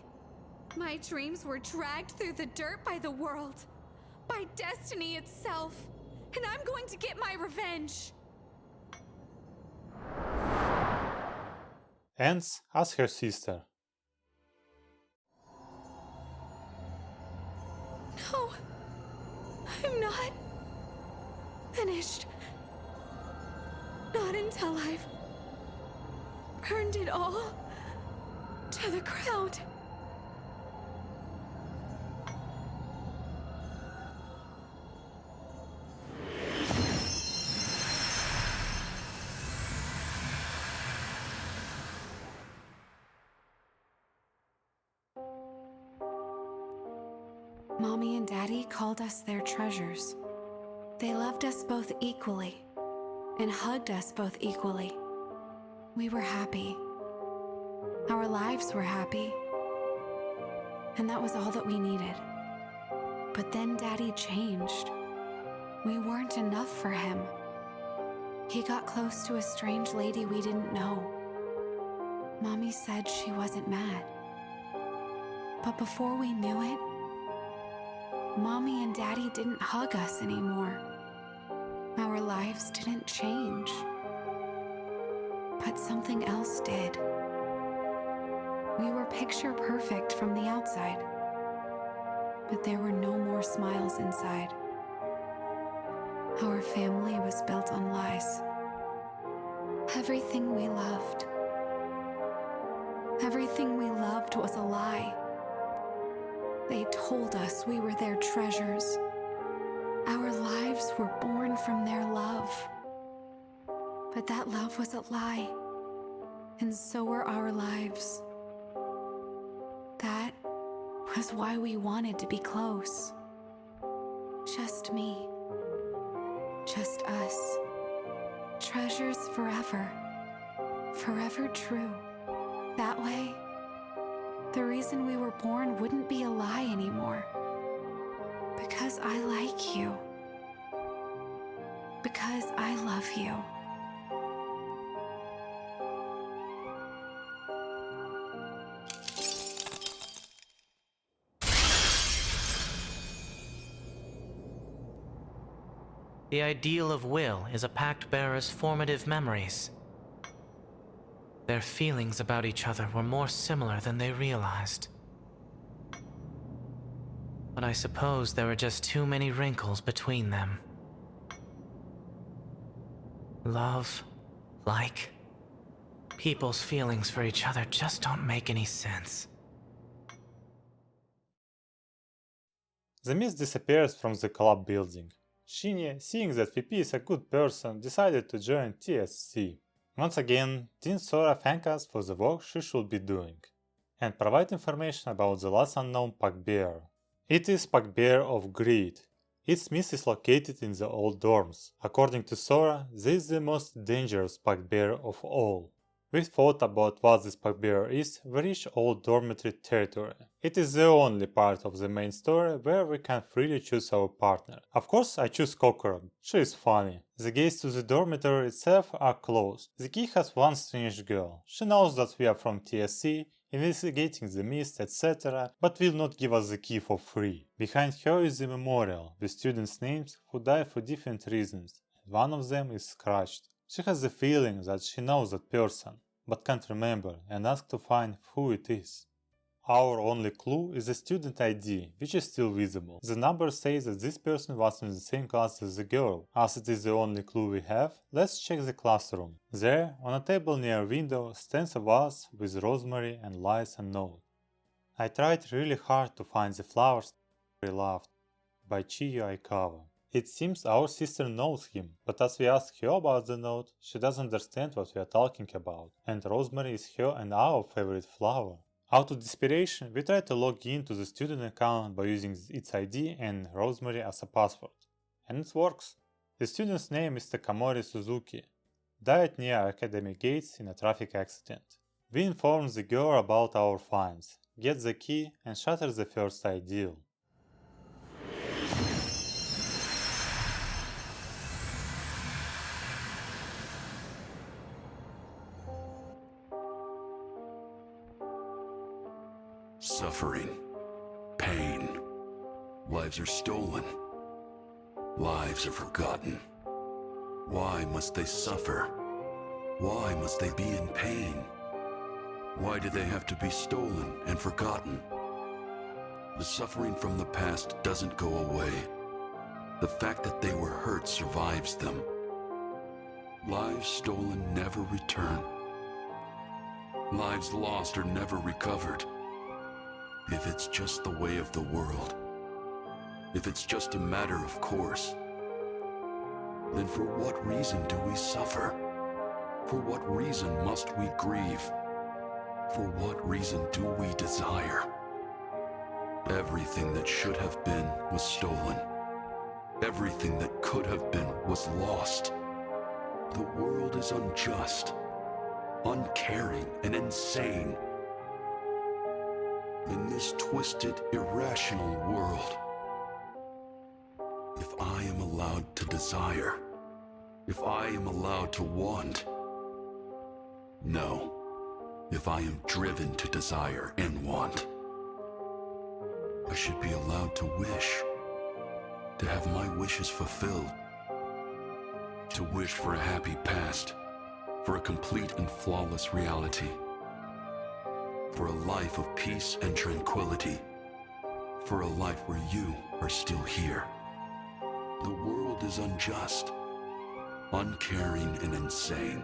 My dreams were dragged through the dirt by the world, by destiny itself, and I'm going to get my revenge. Ends as her sister. No, I'm not finished. Not until I've burned it all to the ground. Mommy and Daddy called us their treasures. They loved us both equally and hugged us both equally. We were happy. Our lives were happy. And that was all that we needed. But then Daddy changed. We weren't enough for him. He got close to a strange lady we didn't know. Mommy said she wasn't mad. But before we knew it, Mommy and Daddy didn't hug us anymore. Our lives didn't change. But something else did. We were picture perfect from the outside, but there were no more smiles inside. Our family was built on lies. Everything we loved was a lie. They told us we were their treasures. Our lives were born from their love. But that love was a lie, and so were our lives. That was why we wanted to be close. Just me. Just us. Treasures forever. Forever true. That way, the reason we were born wouldn't be a lie anymore. Because I like you. Because I love you. The ideal of Will is a pact-bearer's formative memories. Their feelings about each other were more similar than they realized. But I suppose there were just too many wrinkles between them. Love, like, people's feelings for each other just don't make any sense. The mist disappears from the club building. Shinji, seeing that VP is a good person, decided to join TSC. Once again, Teen Sora thanks us for the work she should be doing, and provide information about the last unknown pack-bearer. It is pack-bearer of Greed. Its myth is located in the old dorms. According to Sora, this is the most dangerous pack-bearer of all. We thought about what this pack-bearer is, we reach old dormitory territory. It is the only part of the main story where we can freely choose our partner. Of course, I choose Kokoro. She is funny. The gates to the dormitory itself are closed. The key has one strange girl. She knows that we are from TSC, investigating the mist, etc., but will not give us the key for free. Behind her is the memorial, with students' names who died for different reasons, and one of them is scratched. She has the feeling that she knows that person, but can't remember and asks to find who it is. Our only clue is the student ID, which is still visible. The number says that this person was in the same class as the girl. As it is the only clue we have, let's check the classroom. There, on a table near a window, stands a vase with rosemary and lies a note. I tried really hard to find the flowers we loved, by Chiyo Aikawa. It seems our sister knows him, but as we ask her about the note, she doesn't understand what we are talking about, and rosemary is her and our favorite flower. Out of desperation, we try to log in to the student account by using its ID and rosemary as a password. And it works. The student's name is Takamori Suzuki. Died near academic gates in a traffic accident. We inform the girl about our finds, get the key, and shatter the first ideal. Suffering, pain, lives are stolen, lives are forgotten. Why must they suffer? Why must they be in pain? Why do they have to be stolen and forgotten? The suffering from the past doesn't go away. The fact that they were hurt survives them. Lives stolen never return. Lives lost are never recovered. If it's just the way of the world, if it's just a matter of course, then for what reason do we suffer? For what reason must we grieve? For what reason do we desire? Everything that should have been was stolen. Everything that could have been was lost. The world is unjust, uncaring, and insane. In this twisted, irrational world, if I am allowed to desire, if I am allowed to want, no, if I am driven to desire and want, I should be allowed to wish, to have my wishes fulfilled, to wish for a happy past, for a complete and flawless reality, for a life of peace and tranquility, for a life where you are still here. The world is unjust, uncaring, and insane.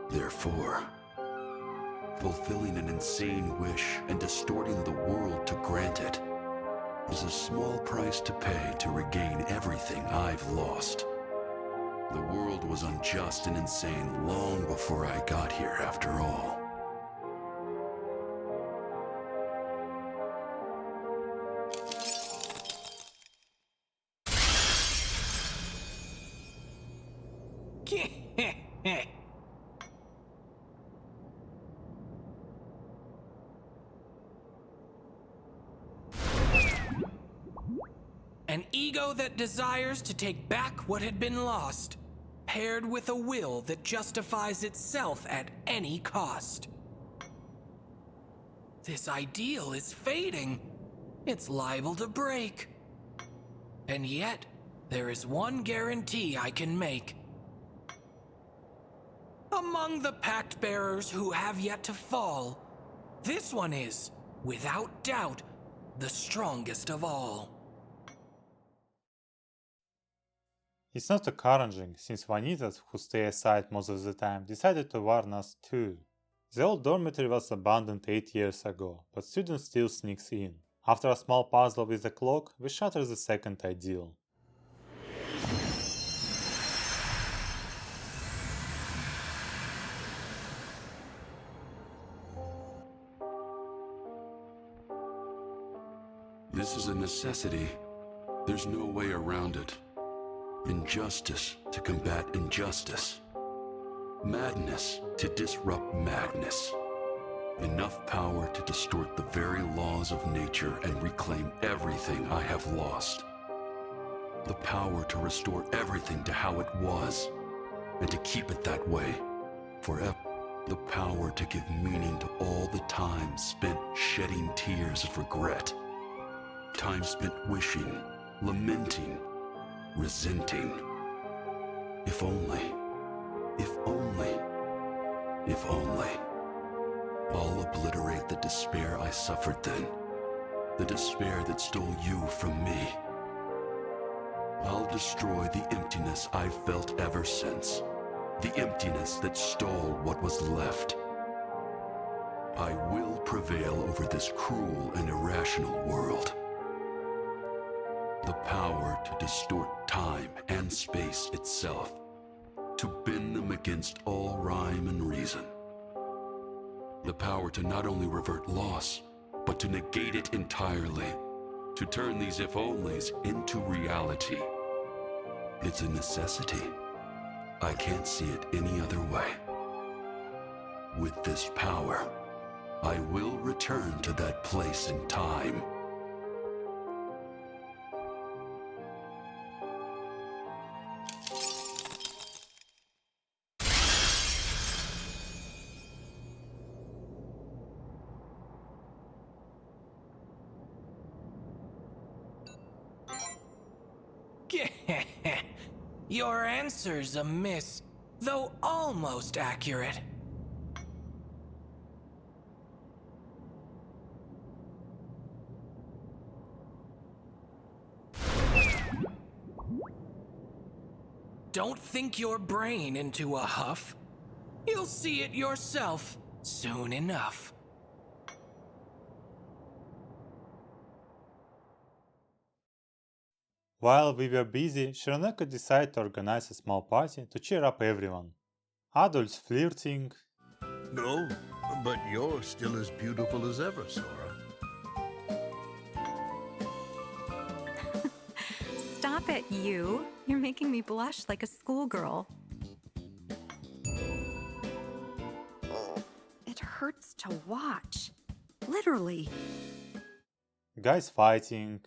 Therefore, fulfilling an insane wish and distorting the world to grant it is a small price to pay to regain everything I've lost. The world was unjust and insane long before I got here, after all. An ego that desires to take back what had been lost, paired with a will that justifies itself at any cost. This ideal is fading. It's liable to break. And yet, there is one guarantee I can make. Among the pact bearers who have yet to fall, this one is, without doubt, the strongest of all. It's not encouraging, since Vanitas, who stay aside most of the time, decided to warn us too. The old dormitory was abandoned 8 years ago, but student still sneaks in. After a small puzzle with the clock, we shatter the second ideal. This is a necessity. There's no way around it. Injustice to combat injustice. Madness to disrupt madness. Enough power to distort the very laws of nature and reclaim everything I have lost. The power to restore everything to how it was, and to keep it that way forever. The power to give meaning to all the time spent shedding tears of regret. Time spent wishing, lamenting, resenting. If only, if only, if only. I'll obliterate the despair I suffered then. The despair that stole you from me. I'll destroy the emptiness I've felt ever since. The emptiness that stole what was left. I will prevail over this cruel and irrational world. The power to distort time and space itself, to bend them against all rhyme and reason. The power to not only revert loss, but to negate it entirely, to turn these if-onlys into reality. It's a necessity. I can't see it any other way. With this power, I will return to that place in time. Your answer's a miss, though almost accurate. Don't think your brain into a huff. You'll see it yourself soon enough. While we were busy, Shironeko decided to organize a small party to cheer up everyone. Adults flirting. No, but you're still as beautiful as ever, Sora. Stop it, you. You're making me blush like a schoolgirl. It hurts to watch. Literally. Guys fighting.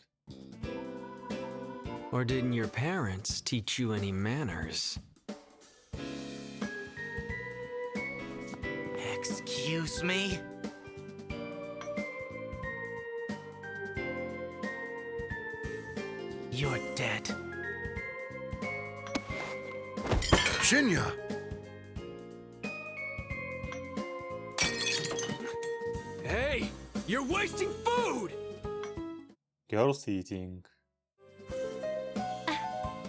Or didn't your parents teach you any manners? Excuse me? You're dead. Shinya! Hey! You're wasting food! Girls eating.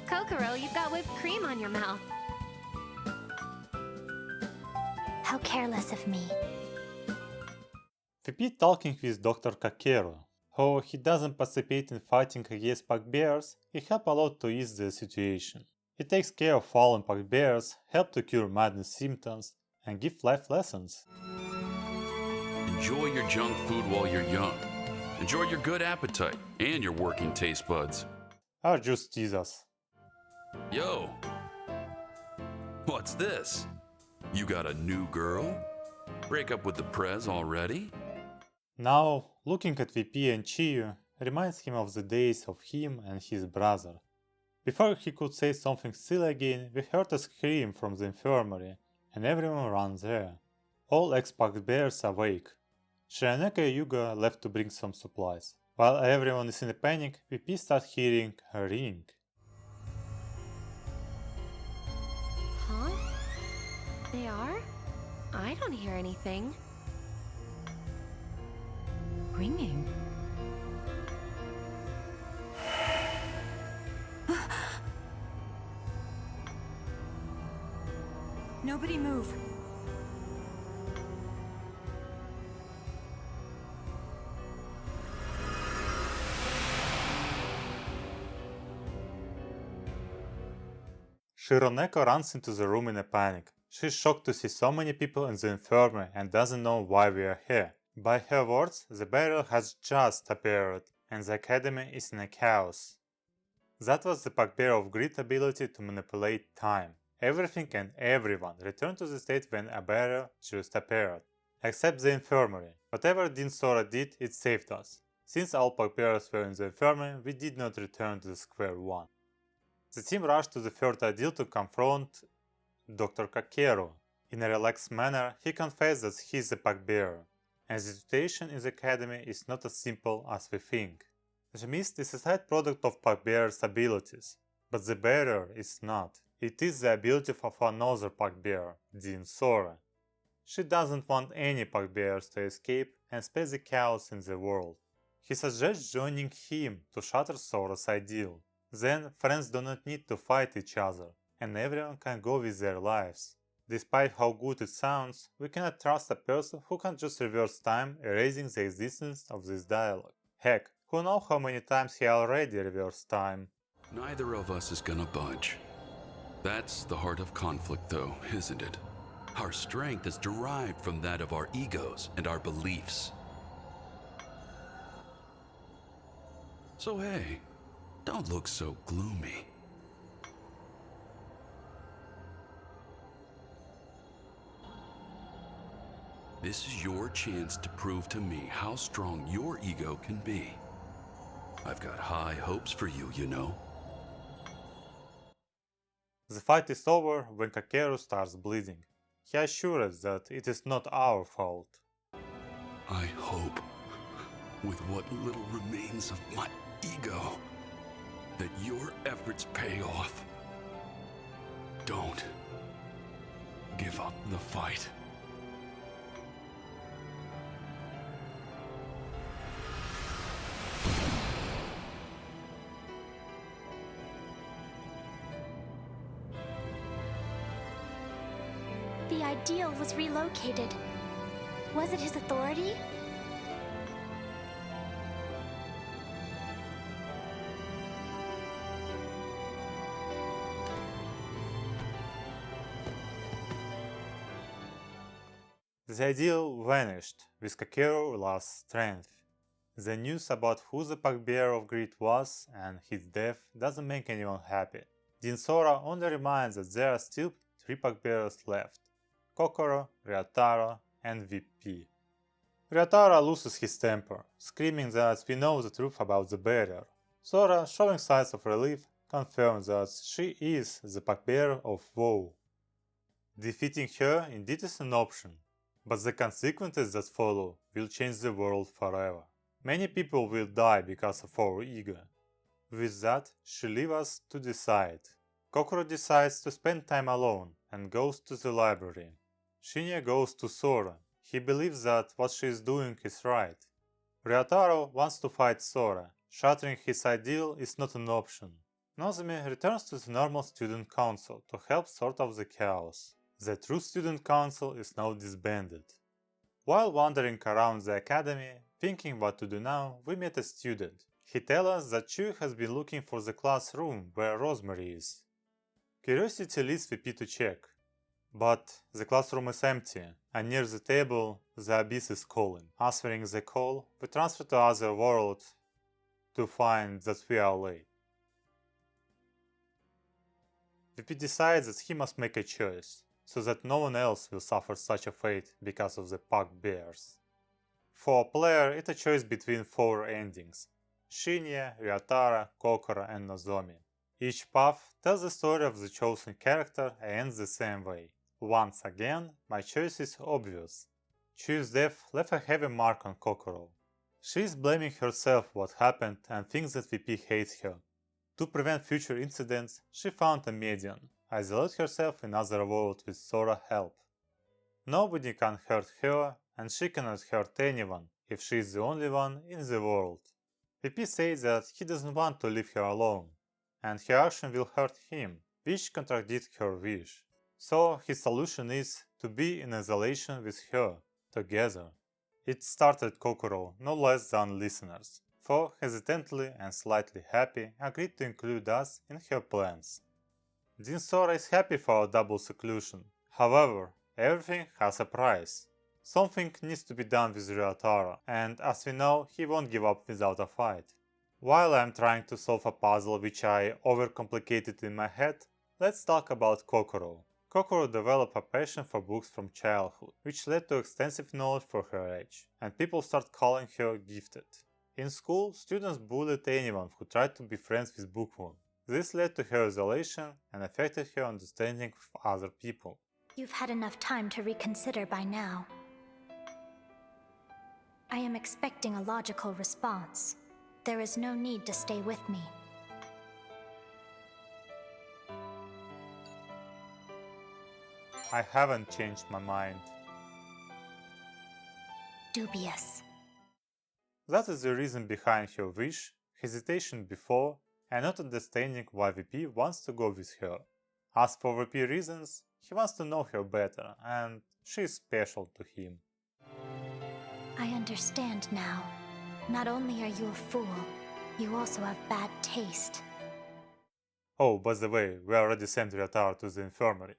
Kokoro, you've got whipped cream on your mouth. How careless of me. VP talking with Dr. Kakeru. Though he doesn't participate in fighting against bugbears, he helps a lot to ease the situation. He takes care of fallen bugbears, helps to cure madness symptoms, and gives life lessons. Enjoy your junk food while you're young. Enjoy your good appetite and your working taste buds. Or just tease us. Yo! What's this? You got a new girl? Break up with the Prez already? Now, looking at VP and Chiyu reminds him of the days of him and his brother. Before he could say something silly again, we heard a scream from the infirmary, and everyone ran there. All ex-bugbears awake. Shiraneka and Yuga left to bring some supplies. While everyone is in a panic, VP starts hearing a ring. Huh? They are? I don't hear anything. Ringing. Nobody move. Shironeko runs into the room in a panic. She's shocked to see so many people in the infirmary and doesn't know why we are here. By her words, the barrier has just appeared, and the academy is in a chaos. That was the bugbear of great ability to manipulate time. Everything and everyone returned to the state when a barrier just appeared. Except the infirmary. Whatever Dean Sora did, it saved us. Since all bugbears were in the infirmary, we did not return to the square one. The team rushed to the third ideal to confront Dr. Kakeru. In a relaxed manner, he confessed that he is a bugbear, and the situation in the academy is not as simple as we think. The mist is a side product of bugbear's abilities, but the barrier is not. It is the ability of another bugbear, Dean Sora. She doesn't want any bugbears to escape and spread the chaos in the world. He suggests joining him to shatter Sora's ideal. Then friends do not need to fight each other, and everyone can go with their lives. Despite how good it sounds, we cannot trust a person who can just reverse time, erasing the existence of this dialogue. Heck, who knows how many times he already reversed time? Neither of us is gonna budge. That's the heart of conflict though, isn't it? Our strength is derived from that of our egos and our beliefs. So hey, don't look so gloomy. This is your chance to prove to me how strong your ego can be. I've got high hopes for you, you know. The fight is over when Kakeru starts bleeding. He assures that it is not our fault. I hope, with what little remains of my ego, that your efforts pay off. Don't give up the fight. The ideal was relocated. Was it his authority? The ideal vanished with Kakeru lost strength. The news about who the bugbear of greed was and his death doesn't make anyone happy. Dean Sora only reminds that there are still 3 bugbears left: Kokoro, Ryotaro, and VP. Ryotaro loses his temper, screaming that we know the truth about the barrier. Sora, showing signs of relief, confirms that she is the bugbear of woe. Defeating her indeed is an option, but the consequences that follow will change the world forever. Many people will die because of our ego. With that, she leaves us to decide. Kokoro decides to spend time alone and goes to the library. Shinya goes to Sora. He believes that what she is doing is right. Ryotaro wants to fight Sora. Shattering his ideal is not an option. Nozomi returns to the normal student council to help sort out the chaos. The true student council is now disbanded. While wandering around the academy, thinking what to do now, we meet a student. He tells us that Chu has been looking for the classroom where Rosemary is. Curiosity leads VP to check. But the classroom is empty, and near the table, the abyss is calling. Answering the call, we transfer to other world to find that we are late. VP decides that he must make a choice, so that no one else will suffer such a fate because of the packed bears. For a player, it's a choice between 4 endings: Shinya, Ryotaro, Kokoro, and Nozomi. Each path tells the story of the chosen character and ends the same way. Once again, my choice is obvious. Chu's death left a heavy mark on Kokoro. She is blaming herself what happened and thinks that VP hates her. To prevent future incidents, she found a medium, isolated herself in another world with Sora's help. Nobody can hurt her, and she cannot hurt anyone if she is the only one in the world. VP says that he doesn't want to leave her alone, and her action will hurt him, which contradicts her wish. So his solution is to be in isolation with her, together. It started Kokoro no less than listeners, for hesitantly and slightly happy agreed to include us in her plans. Then Sora is happy for a double seclusion. However, everything has a price. Something needs to be done with Ryotaro, and as we know, he won't give up without a fight. While I'm trying to solve a puzzle which I overcomplicated in my head, let's talk about Kokoro. Kokoro developed a passion for books from childhood, which led to extensive knowledge for her age, and people start calling her gifted. In school, students bullied anyone who tried to be friends with bookworm. This led to her isolation and affected her understanding with other people. You've had enough time to reconsider by now. I am expecting a logical response. There is no need to stay with me. I haven't changed my mind. Dubious. That is the reason behind her wish, hesitation before, and not understanding why VP wants to go with her. As for VP reasons, he wants to know her better, and she is special to him. I understand now. Not only are you a fool, you also have bad taste. Oh, by the way, we already sent Ryotaro to the infirmary.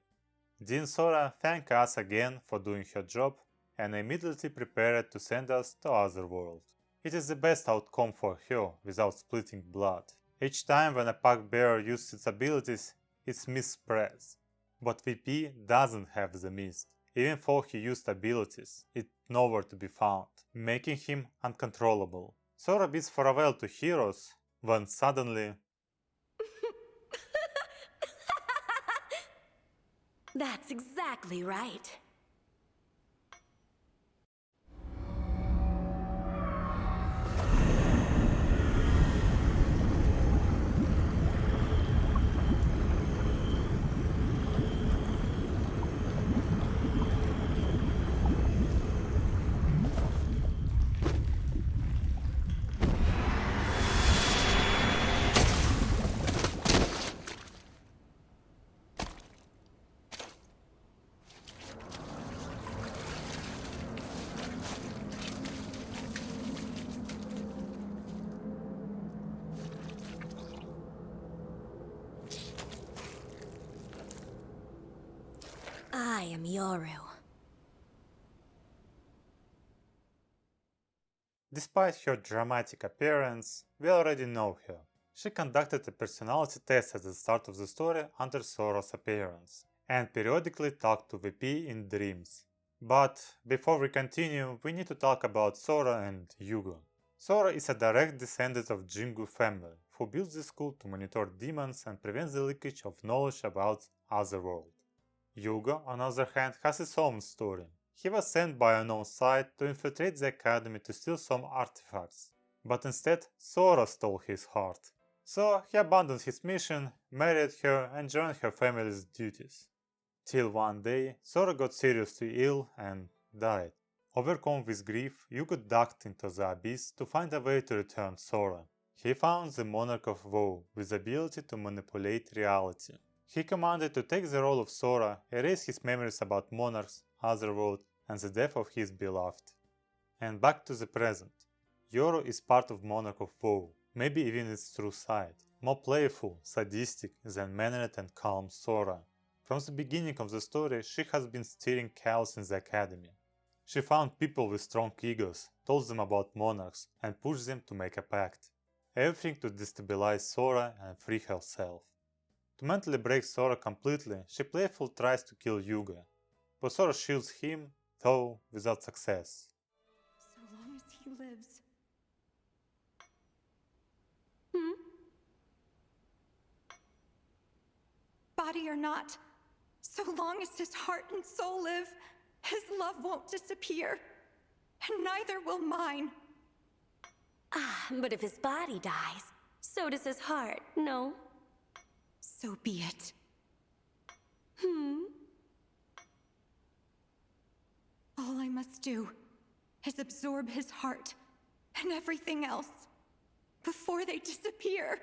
Then Sora thanked us again for doing her job and immediately prepared to send us to Otherworld. It is the best outcome for her without splitting blood. Each time when a pack bear uses its abilities, its mist spreads. But VP doesn't have the mist. Even though he used abilities, it's nowhere to be found, making him uncontrollable. Sora bids farewell to heroes when suddenly... That's exactly right. I am Yoru. Despite her dramatic appearance, we already know her. She conducted a personality test at the start of the story under Sora's appearance, and periodically talked to VP in dreams. But before we continue, we need to talk about Sora and Yugo. Sora is a direct descendant of Jingu family, who built the school to monitor demons and prevent the leakage of knowledge about Otherworld. Yugo, on the other hand, has his own story. He was sent by an unknown side to infiltrate the academy to steal some artifacts, but instead Sora stole his heart. So he abandoned his mission, married her, and joined her family's duties. Till one day, Sora got seriously ill and died. Overcome with grief, Yugo ducked into the abyss to find a way to return Sora. He found the Monarch of Woe with the ability to manipulate reality. He commanded to take the role of Sora, erase his memories about Monarchs, Otherworld, and the death of his beloved. And back to the present. Yoro is part of Monarch of Woe, maybe even its true side, more playful, sadistic than mannered and calm Sora. From the beginning of the story, she has been stirring chaos in the academy. She found people with strong egos, told them about monarchs, and pushed them to make a pact. Everything to destabilize Sora and free herself. To mentally break Sora completely, she playfully tries to kill Yuga, but Sora shields him, though without success. So long as he lives. Body or not, so long as his heart and soul live, his love won't disappear, and neither will mine. Ah, but if his body dies, so does his heart, no? So be it. All I must do is absorb his heart and everything else before they disappear.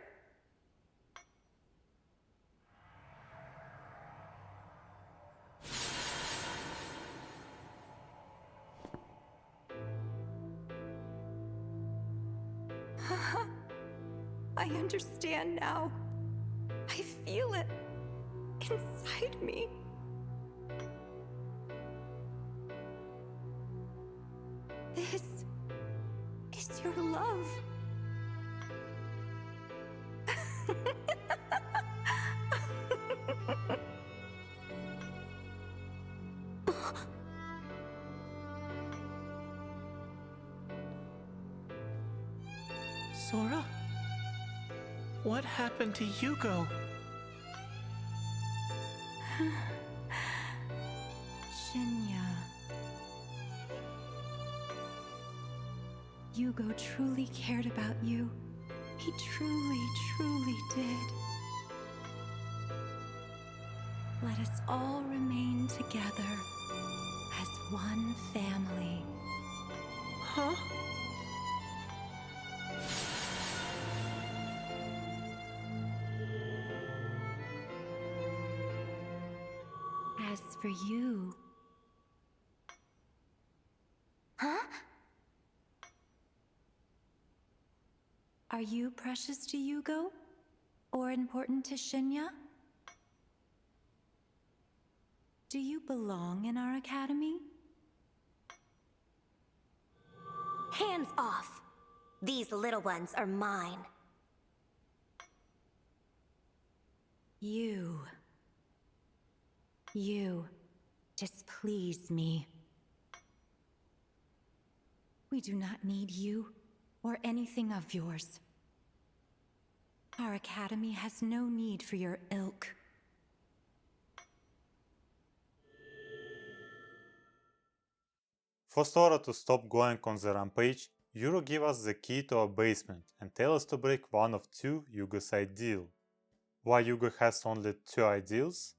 I understand now. I feel it inside me. This is your love. Sora? What happened to Yugo? Shinya. Yugo truly cared about you. He truly, truly did. Let us all remain together as one family. Huh? As for you... Huh? Are you precious to Yugo? Or important to Shinya? Do you belong in our academy? Hands off! These little ones are mine. You displease me. We do not need you or anything of yours. Our academy has no need for your ilk. For Sora to stop going on the rampage, Yuro give us the key to a basement and tell us to break one of two Yugo's ideal. Why Yugo has only two ideals?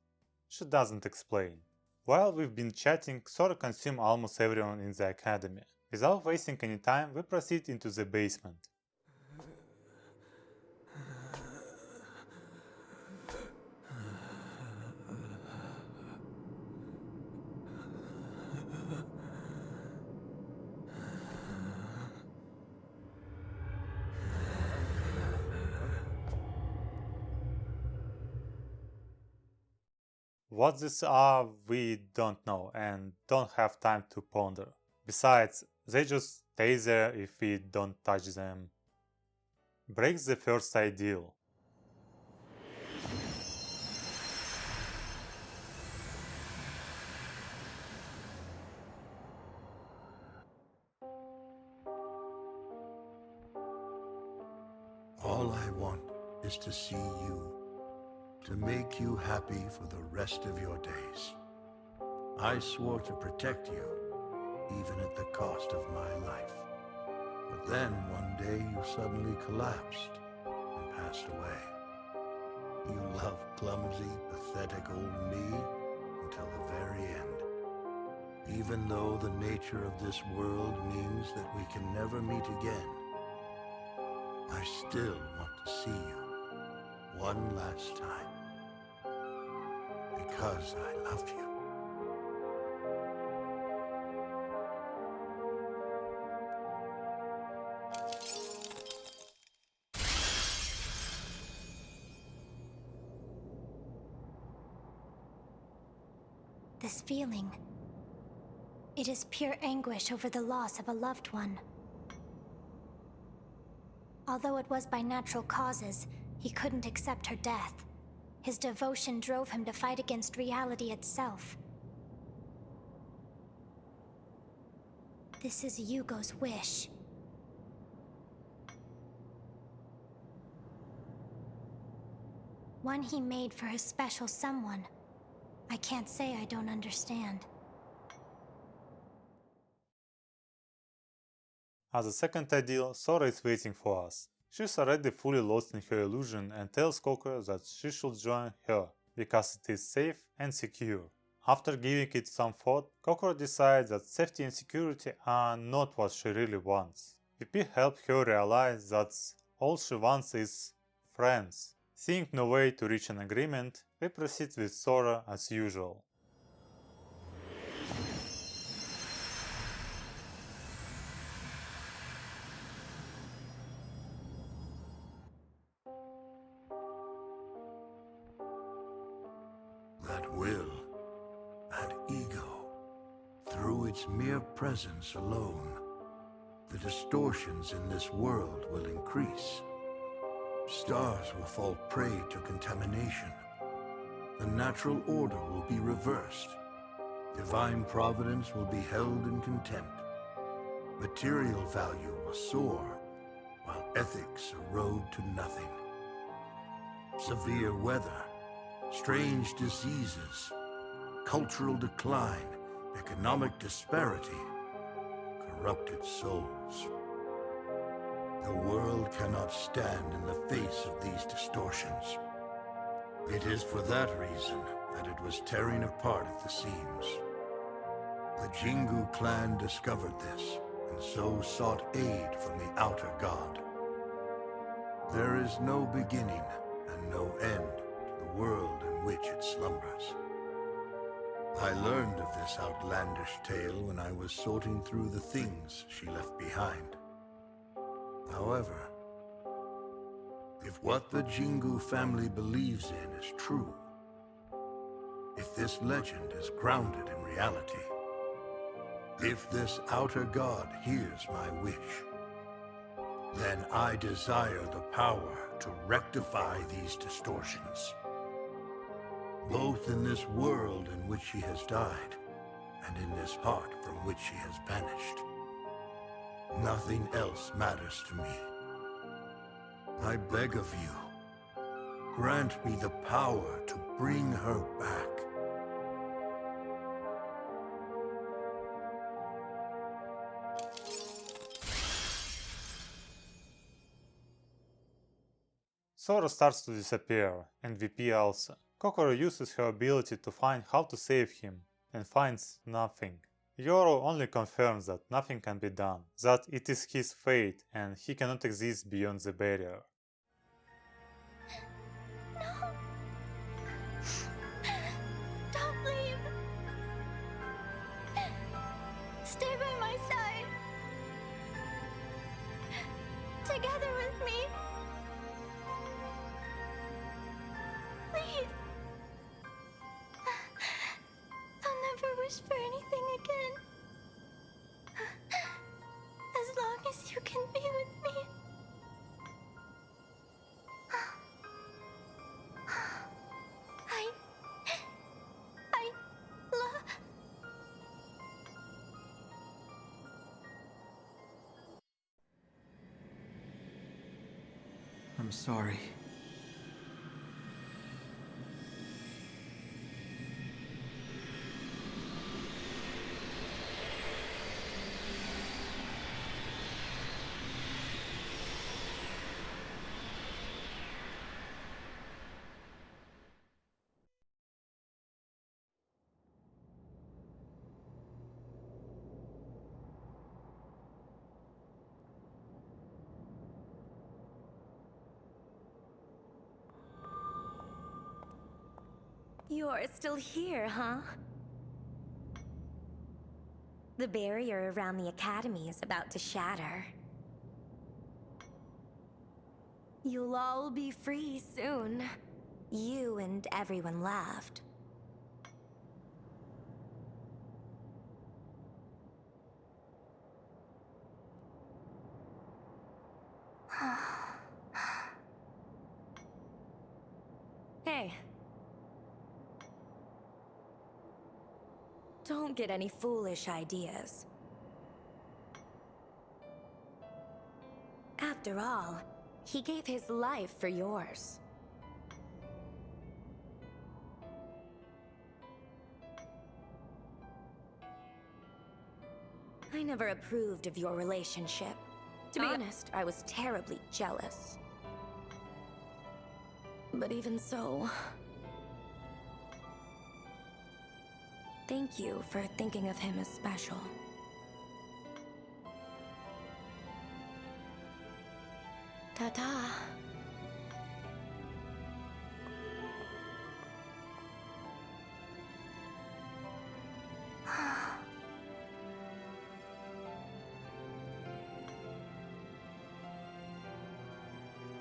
She doesn't explain. While we've been chatting, Sora consumed almost everyone in the academy. Without wasting any time, we proceed into the basement. What these are, we don't know and don't have time to ponder. Besides, they just stay there if we don't touch them. Breaks the first ideal. All I want is to see you, to make you happy for the rest of your days. I swore to protect you, even at the cost of my life. But then one day you suddenly collapsed and passed away. You loved clumsy, pathetic old me until the very end. Even though the nature of this world means that we can never meet again, I still want to see you one last time. Because I love you. This feeling, it is pure anguish over the loss of a loved one. Although it was by natural causes, he couldn't accept her death. His devotion drove him to fight against reality itself. This is Yugo's wish. One he made for his special someone. I can't say I don't understand. As a second ideal, Sora is waiting for us. She's already fully lost in her illusion and tells Kokoro that she should join her, because it is safe and secure. After giving it some thought, Kokoro decides that safety and security are not what she really wants. VP helps her realize that all she wants is friends. Seeing no way to reach an agreement, we proceed with Sora as usual. That will, that ego, through its mere presence alone, the distortions in this world will increase. Stars will fall prey to contamination. The natural order will be reversed. Divine providence will be held in contempt. Material value will soar, while ethics erode to nothing. Severe weather, strange diseases, cultural decline, economic disparity, corrupted souls. The world cannot stand in the face of these distortions. It is for that reason that it was tearing apart at the seams. The Jingu clan discovered this, and so sought aid from the outer god. There is no beginning and no end to the world in which it slumbers. I learned of this outlandish tale when I was sorting through the things she left behind. However, if what the Jingu family believes in is true, if this legend is grounded in reality, if this outer god hears my wish, then I desire the power to rectify these distortions, both in this world in which she has died, and in this heart from which she has vanished. Nothing else matters to me. I beg of you, grant me the power to bring her back. Sora starts to disappear, and VP also. Kokoro uses her ability to find how to save him, and finds nothing. Yoro only confirms that nothing can be done, that it is his fate and he cannot exist beyond the barrier. No! Don't leave! Stay by my side! Together with me! Please! I'll never wish for anything again. As long as you can be with me. I love... I'm sorry. You're still here, huh? The barrier around the academy is about to shatter. You'll all be free soon. You and everyone left. Hey. Don't get any foolish ideas. After all, he gave his life for yours. I never approved of your relationship. To be honest, I was terribly jealous. But even so... Thank you for thinking of him as special. Ta-ta.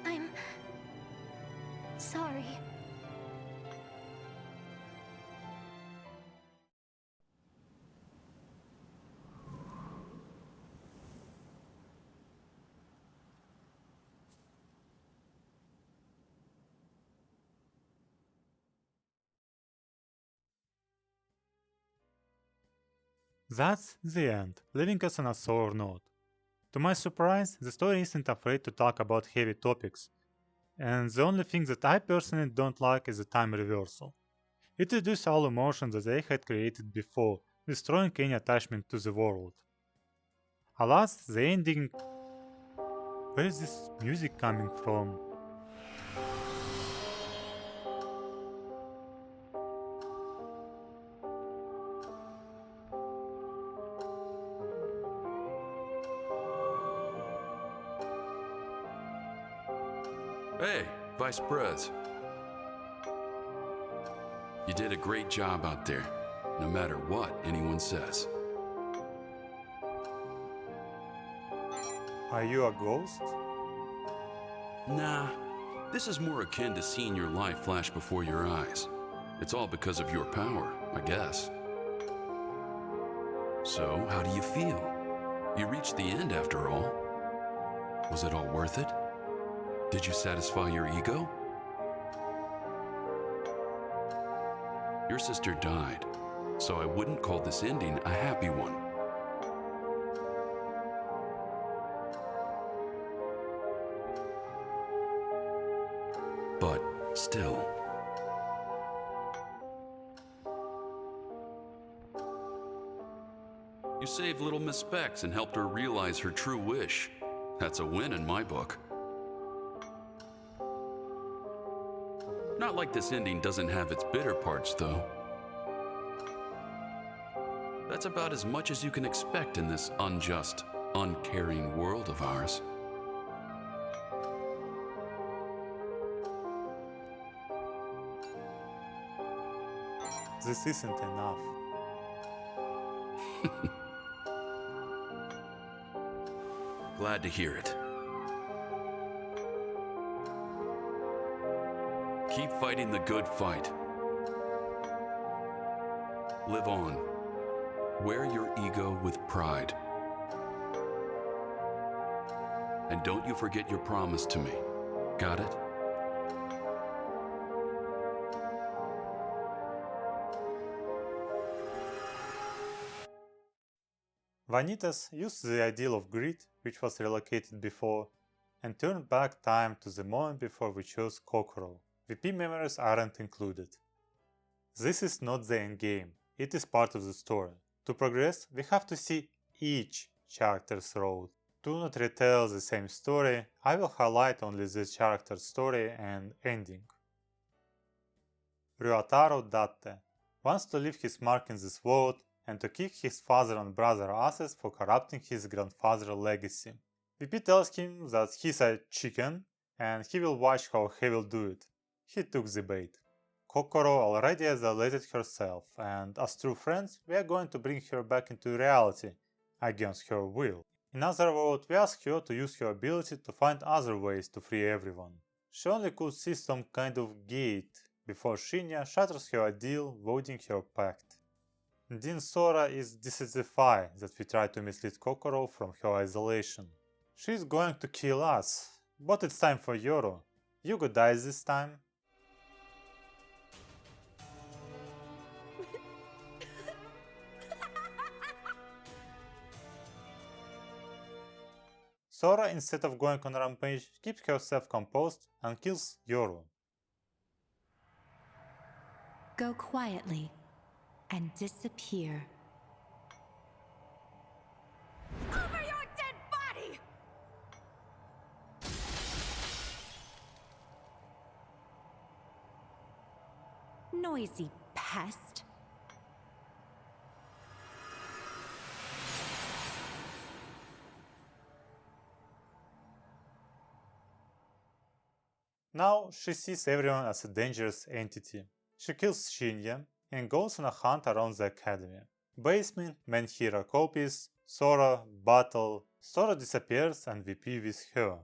I'm sorry. That's the end, leaving us on a sour note. To my surprise, the story isn't afraid to talk about heavy topics, and the only thing that I personally don't like is the time reversal. It reduces all emotions that they had created before, destroying any attachment to the world. Alas, the ending... Where is this music coming from? Hey, Vice Prez. You did a great job out there, no matter what anyone says. Are you a ghost? Nah, this is more akin to seeing your life flash before your eyes. It's all because of your power, I guess. So, how do you feel? You reached the end after all. Was it all worth it? Did you satisfy your ego? Your sister died, so I wouldn't call this ending a happy one. But still. You saved little Miss Specs and helped her realize her true wish. That's a win in my book. Not like this ending doesn't have its bitter parts, though. That's about as much as you can expect in this unjust, uncaring world of ours. This isn't enough. Glad to hear it. Keep fighting the good fight. Live on. Wear your ego with pride. And don't you forget your promise to me. Got it? Vanitas used the ideal of greed, which was relocated before, and turned back time to the moment before we chose Kokoro. VP memories aren't included. This is not the endgame, it is part of the story. To progress, we have to see each character's road. To not retell the same story, I will highlight only the character's story and ending. Ryotaro Datte wants to leave his mark in this world and to kick his father and brother asses for corrupting his grandfather's legacy. VP tells him that he's a chicken and he will watch how he will do it. He took the bait. Kokoro already isolated herself, and as true friends, we are going to bring her back into reality, against her will. In other words, we ask her to use her ability to find other ways to free everyone. She only could see some kind of gate before Shinya shatters her ideal, voiding her pact. Then Sora is dissatisfied that we try to mislead Kokoro from her isolation. She is going to kill us, but it's time for Yoru. Yugo dies this time. Sora, instead of going on a rampage, keeps herself composed and kills Yoru. Go quietly and disappear. Over your dead body! Noisy pest. Now she sees everyone as a dangerous entity. She kills Shinya and goes on a hunt around the academy. Basement, main hero copies, Sora, battle, Sora disappears and VP with her.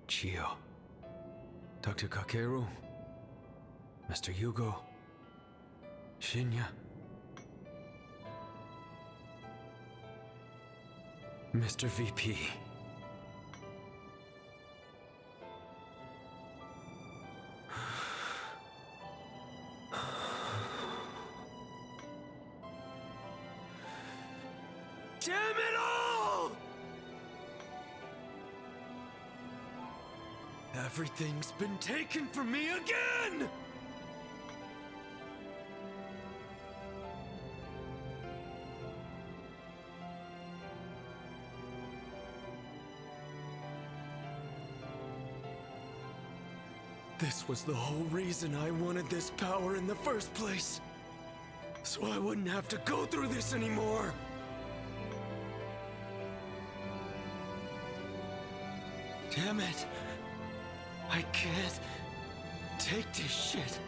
Chio, Dr. Kakeru, Mr. Yugo, Shinya, Mr. VP. Damn it all! Everything's been taken from me again! This was the whole reason I wanted this power in the first place. So I wouldn't have to go through this anymore. Damn it. I can't take this shit.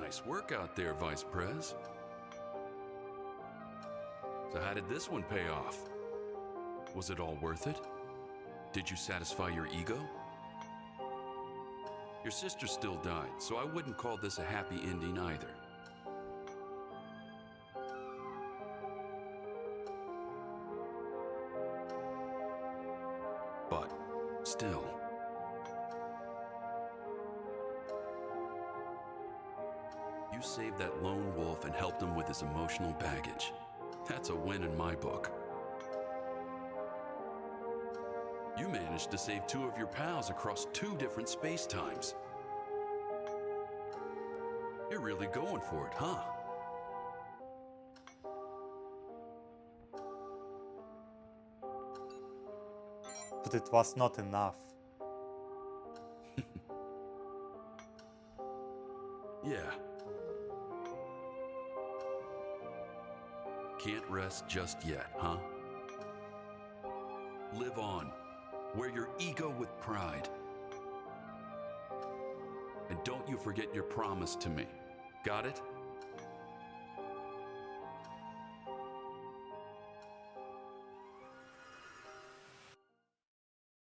Nice work out there, Vice Prez. So how did this one pay off? Was it all worth it? Did you satisfy your ego? Your sister still died, so I wouldn't call this a happy ending either. But still. You saved that lone wolf and helped him with his emotional baggage. That's a win in my book. You managed to save two of your pals across 2 different space-times. You're really going for it, huh? But it was not enough. Yeah. Can't rest just yet, huh? Live on. Wear your ego with pride. And don't you forget your promise to me. Got it?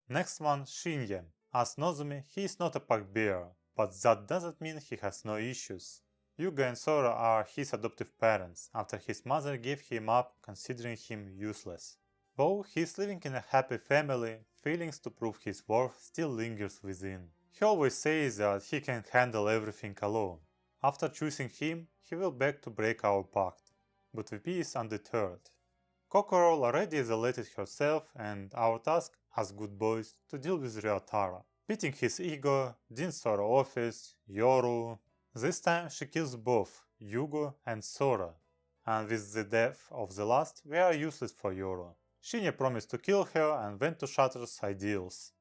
Next one, Shinya. As Nozomi, he is not a pack bearer. but that doesn't mean he has no issues. Yugo and Sora are his adoptive parents after his mother gave him up considering him useless. Though he is living in a happy family, feelings to prove his worth still lingers within. He always says that he can handle everything alone. After choosing him, he will beg to break our pact, but VP is undeterred. Kokoro already isolated herself and our task as good boys to deal with Ryotaro. Beating his ego, Dean Sora office, Yoru. This time she kills both Yugo and Sora, and with the death of the last we are useless for Yoru. Shinya promised to kill her and went to Shatter's ideals.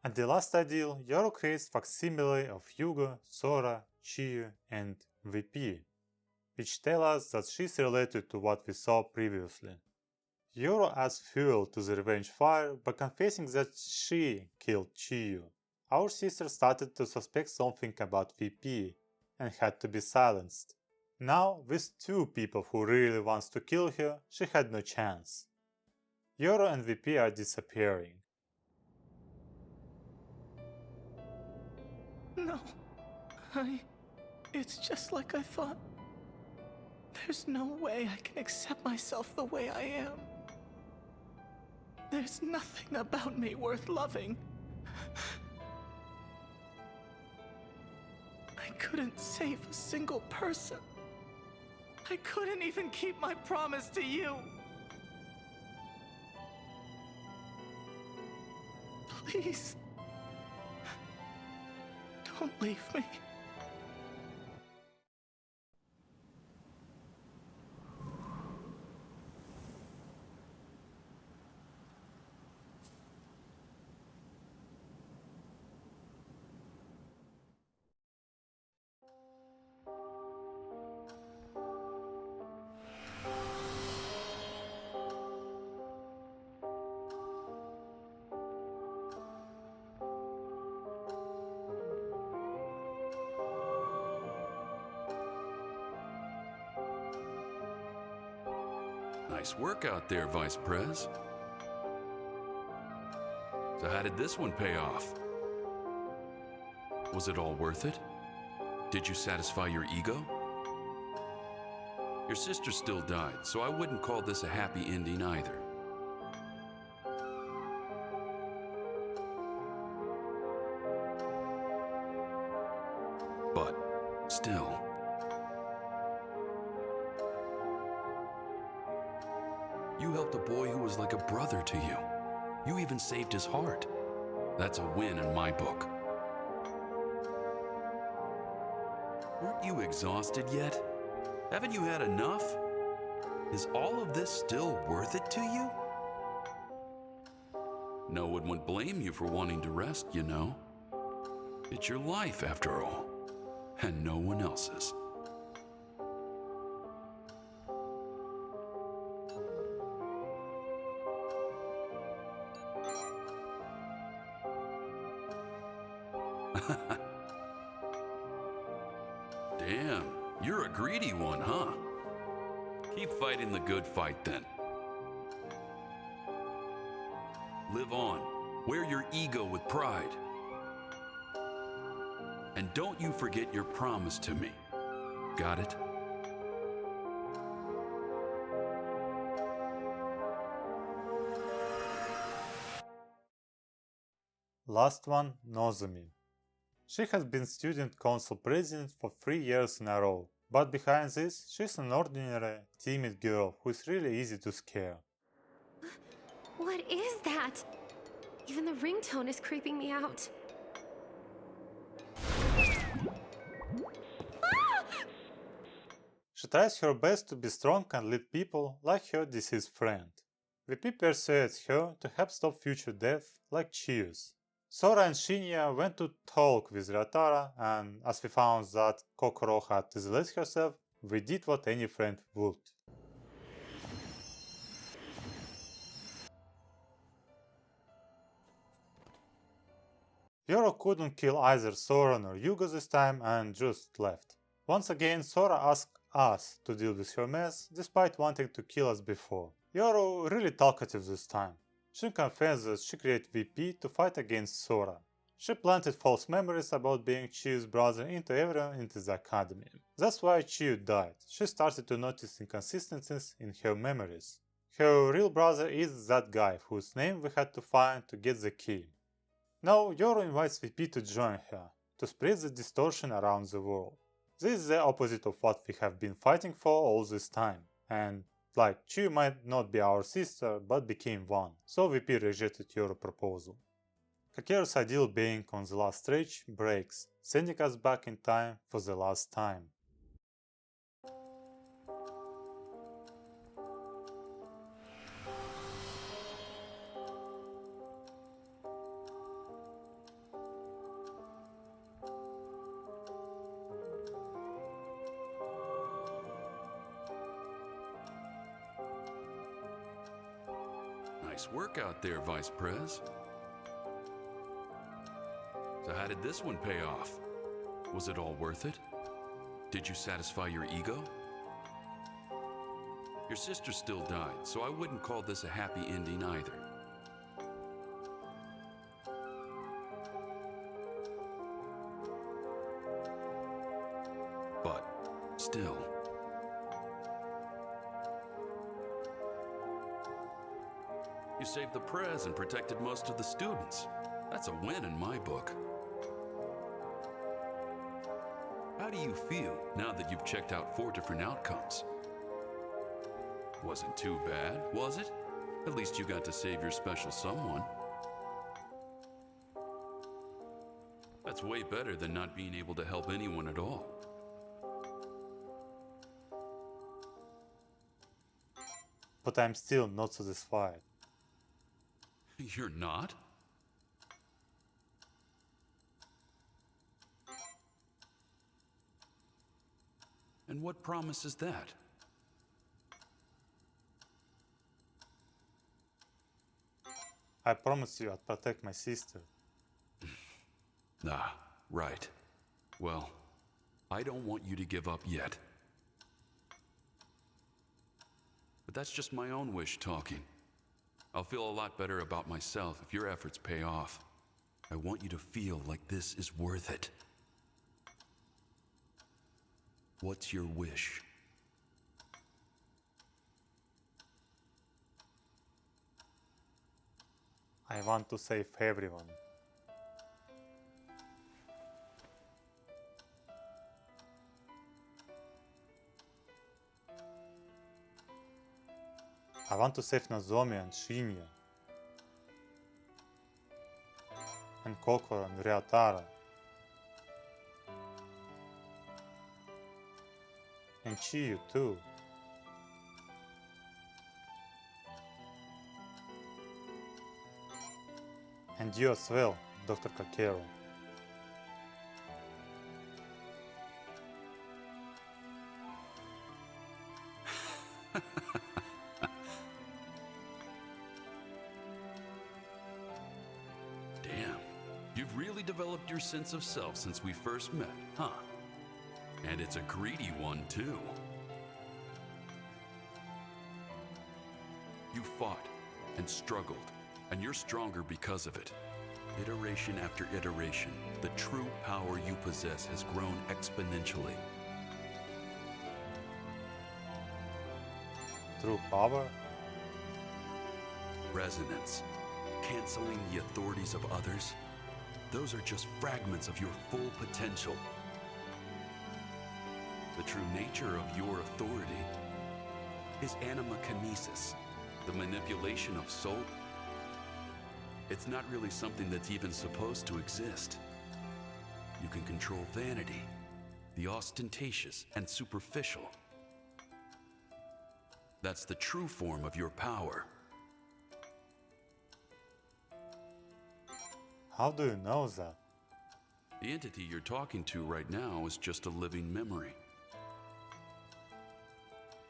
At the last ideal, Yoru creates facsimile of Yugo, Sora, Chiyu and VP, which tell us that she is related to what we saw previously. Yoru adds fuel to the revenge fire by confessing that she killed Chiyu. Our sister started to suspect something about VP and had to be silenced. Now, with two people who really wants to kill her, she had no chance. Yoru and VP are disappearing. No, it's just like I thought. There's no way I can accept myself the way I am. There's nothing about me worth loving. I couldn't save a single person. I couldn't even keep my promise to you. Please, don't leave me. Nice work out there, Vice Prez. So how did this one pay off? Was it all worth it? Did you satisfy your ego? Your sister still died, so I wouldn't call this a happy ending either. But still, you helped a boy who was like a brother to you. You even saved his heart. That's a win in my book. Weren't you exhausted yet? Haven't you had enough? Is all of this still worth it to you? No one would blame you for wanting to rest, you know. It's your life, after all, and no one else's. Damn, you're a greedy one, huh? Keep fighting the good fight then. Live on. Wear your ego with pride. And don't you forget your promise to me. Got it? Last one, Nozomi. She has been student council president for 3 years in a row, but behind this, she's an ordinary, timid girl who is really easy to scare. What is that? Even the ringtone is creeping me out. She tries her best to be strong and lead people like her deceased friend. VP persuades her to help stop future death like Chiyu's. Sora and Shinya went to talk with Ryotaro, and as we found that Kokoro had isolated herself, we did what any friend would. Yoru couldn't kill either Sora nor Yugo this time and just left. Once again, Sora asked us to deal with her mess, despite wanting to kill us before. Yoru really talkative this time. She confessed that she created VP to fight against Sora. She planted false memories about being Chiyu's brother into everyone in the academy. That's why Chiyu died. She started to notice inconsistencies in her memories. Her real brother is that guy whose name we had to find to get the key. Now Yoru invites VP to join her, to spread the distortion around the world. This is the opposite of what we have been fighting for all this time, and like Chiyu might not be our sister, but became one, so VP rejected Yoru's proposal. Kakeru's ideal being on the last stretch breaks, sending us back in time for the last time. Nice work out there, Vice Prez. So how did this one pay off? Was it all worth it? Did you satisfy your ego? Your sister still died, so I wouldn't call this a happy ending either. But still. You saved the Prez and protected most of the students. That's a win in my book. How do you feel now that you've checked out 4 different outcomes? Wasn't too bad, was it? At least you got to save your special someone. That's way better than not being able to help anyone at all. But I'm still not satisfied. You're not? And what promise is that? I promised you I'd protect my sister. Ah, right. Well, I don't want you to give up yet. But that's just my own wish talking. I'll feel a lot better about myself if your efforts pay off. I want you to feel like this is worth it. What's your wish? I want to save everyone. I want to save Nozomi and Shinya, and Kokoro and Ryotaro, and Chiyu too. And you as well, Dr. Kakeru. Damn, you've really developed your sense of self since we first met, huh? And it's a greedy one, too. You fought and struggled, and you're stronger because of it. Iteration after iteration, the true power you possess has grown exponentially. True power? Resonance, canceling the authorities of others, those are just fragments of your full potential. The true nature of your authority is animakinesis, the manipulation of soul. It's not really something that's even supposed to exist. You can control vanity, the ostentatious and superficial. That's the true form of your power. How do you know that? The entity you're talking to right now is just a living memory.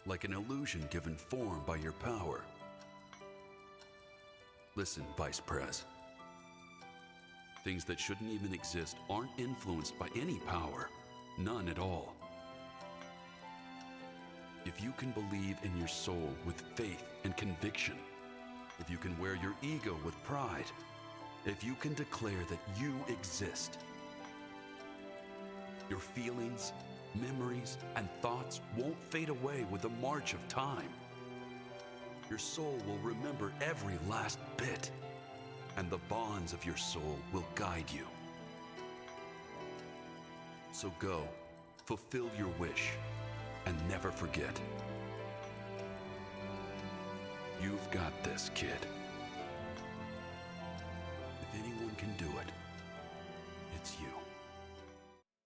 Like an illusion given form by your power. Listen, Vice Prez. Things that shouldn't even exist aren't influenced by any power. None at all. If you can believe in your soul with faith and conviction, if you can wear your ego with pride, If you can declare that you exist, your feelings, memories, and thoughts won't fade away with the march of time. Your soul will remember every last bit, and the bonds of your soul will guide you. So go, fulfill your wish, and never forget. You've got this, kid. If anyone can do it, it's you.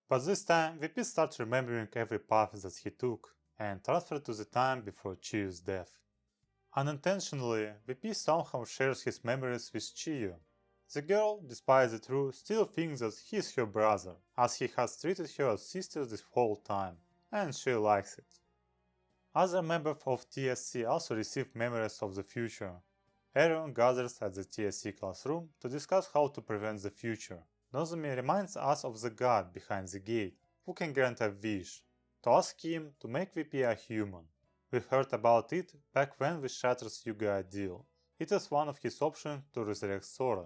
But this time, VP starts remembering every path that he took and transferred to the time before Chiyo's death. Unintentionally, VP somehow shares his memories with Chiyo. The girl, despite the truth, still thinks that he is her brother, as he has treated her as sisters this whole time, and she likes it. Other members of TSC also receive memories of the future. Everyone gathers at the TSC classroom to discuss how to prevent the future. Nozomi reminds us of the god behind the gate, who can grant a wish, to ask him to make VP a human. We heard about it back when with Shatter's Yuga ideal. It was one of his options to resurrect Sora.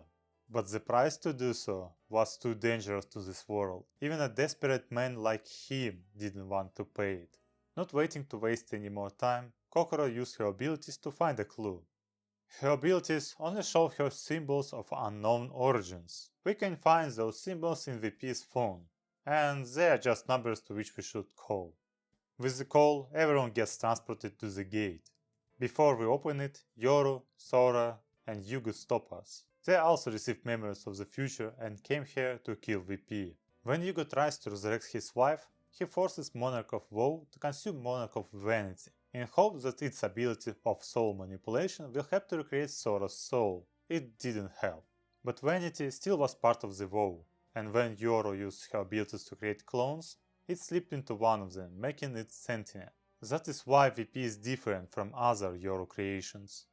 But the price to do so was too dangerous to this world. Even a desperate man like him didn't want to pay it. Not waiting to waste any more time, Kokoro used her abilities to find a clue. Her abilities only show her symbols of unknown origins. We can find those symbols in VP's phone, and they are just numbers to which we should call. With the call, everyone gets transported to the gate. Before we open it, Yoru, Sora, and Yugo stop us. They also received memories of the future and came here to kill VP. When Yugo tries to resurrect his wife, he forces Monarch of Woe to consume Monarch of Vanity, in hopes that its ability of soul manipulation will help to recreate Sora's soul. It didn't help. But Vanity still was part of the Woe, and when Yoru used her abilities to create clones, it slipped into one of them, making it sentient. That is why VP is different from other Yoru creations.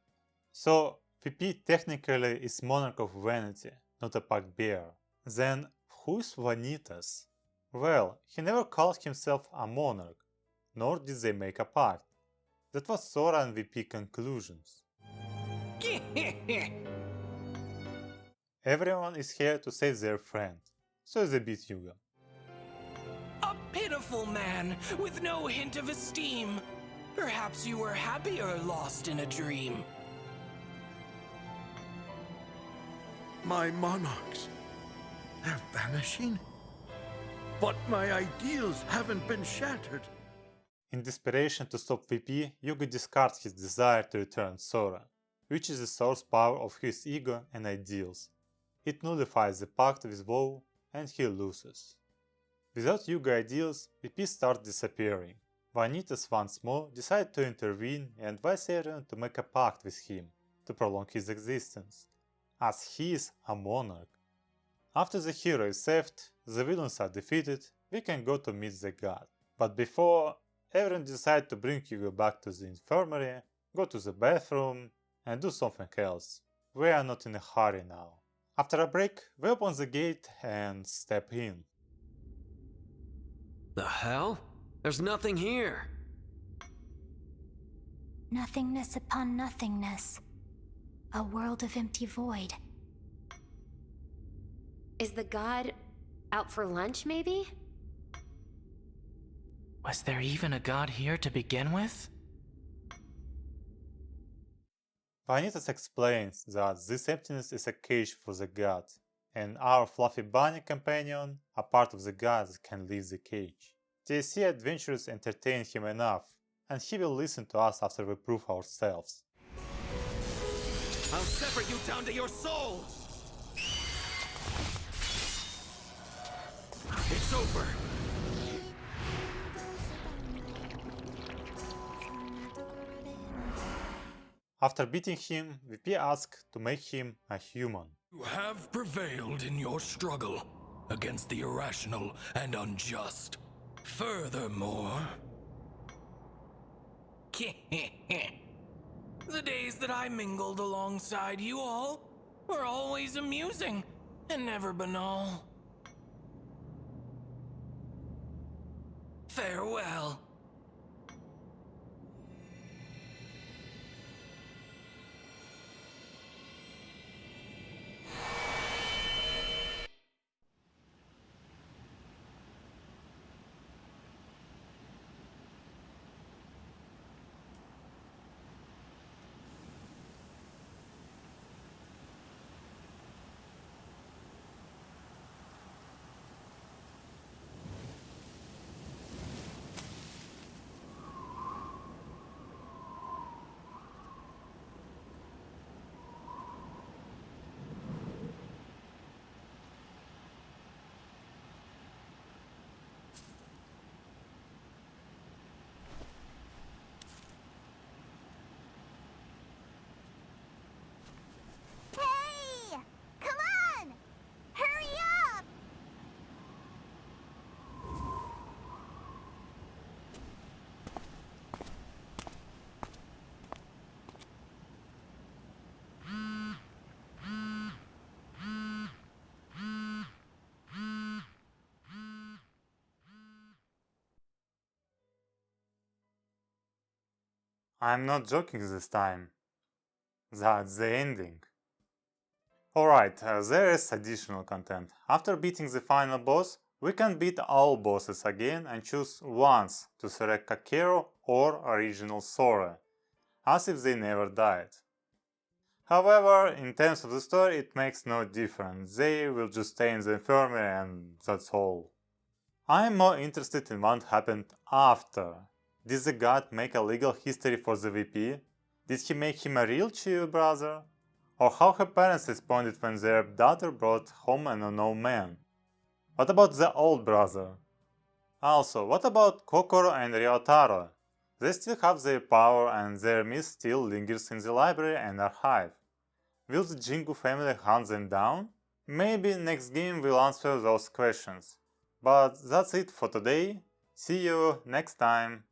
So, VP technically is Monarch of Vanity, not a Pac-Bear. Then, who is Vanitas? Well, he never called himself a monarch, nor did they make a pact. That was Sora and VP conclusions. Everyone is here to save their friend, so they beat Yuga. A pitiful man with no hint of esteem. Perhaps you were happy or lost in a dream. My monarchs, they're vanishing? But my ideals haven't been shattered. In desperation to stop VP, Yuga discards his desire to return Sora, which is the source power of his ego and ideals. It nullifies the pact with Woe, and he loses. Without Yuga ideals, VP starts disappearing. Vanitas once more decide to intervene and advise everyone to make a pact with him, to prolong his existence, as he is a monarch. After the hero is saved, the villains are defeated, we can go to meet the god. But before, everyone decides to bring Yuga back to the infirmary, go to the bathroom, and do something else. We are not in a hurry now. After a break, we open the gate and step in. The hell? There's nothing here. Nothingness upon nothingness. A world of empty void. Is the god out for lunch, maybe? Was there even a god here to begin with? Vanitas explains that this emptiness is a cage for the god, and our fluffy bunny companion, a part of the god that can leave the cage. TSC adventurers entertain him enough, and he will listen to us after we prove ourselves. I'll sever you down to your soul! It's over! After beating him, VP asks to make him a human. You have prevailed in your struggle against the irrational and unjust. Furthermore... the days that I mingled alongside you all were always amusing and never banal. Farewell. I'm not joking this time. That's the ending. Alright, there is additional content. After beating the final boss, we can beat all bosses again and choose once to select Kakeru or original Sora, as if they never died. However, in terms of the story, it makes no difference. They will just stay in the infirmary and that's all. I am more interested in what happened after. Did the god make a legal history for the VP? Did he make him a real Chiyu brother? Or how her parents responded when their daughter brought home an unknown man? What about the old brother? Also, what about Kokoro and Ryotaro? They still have their power and their myth still lingers in the library and archive. Will the Jingu family hunt them down? Maybe next game will answer those questions. But that's it for today. See you next time.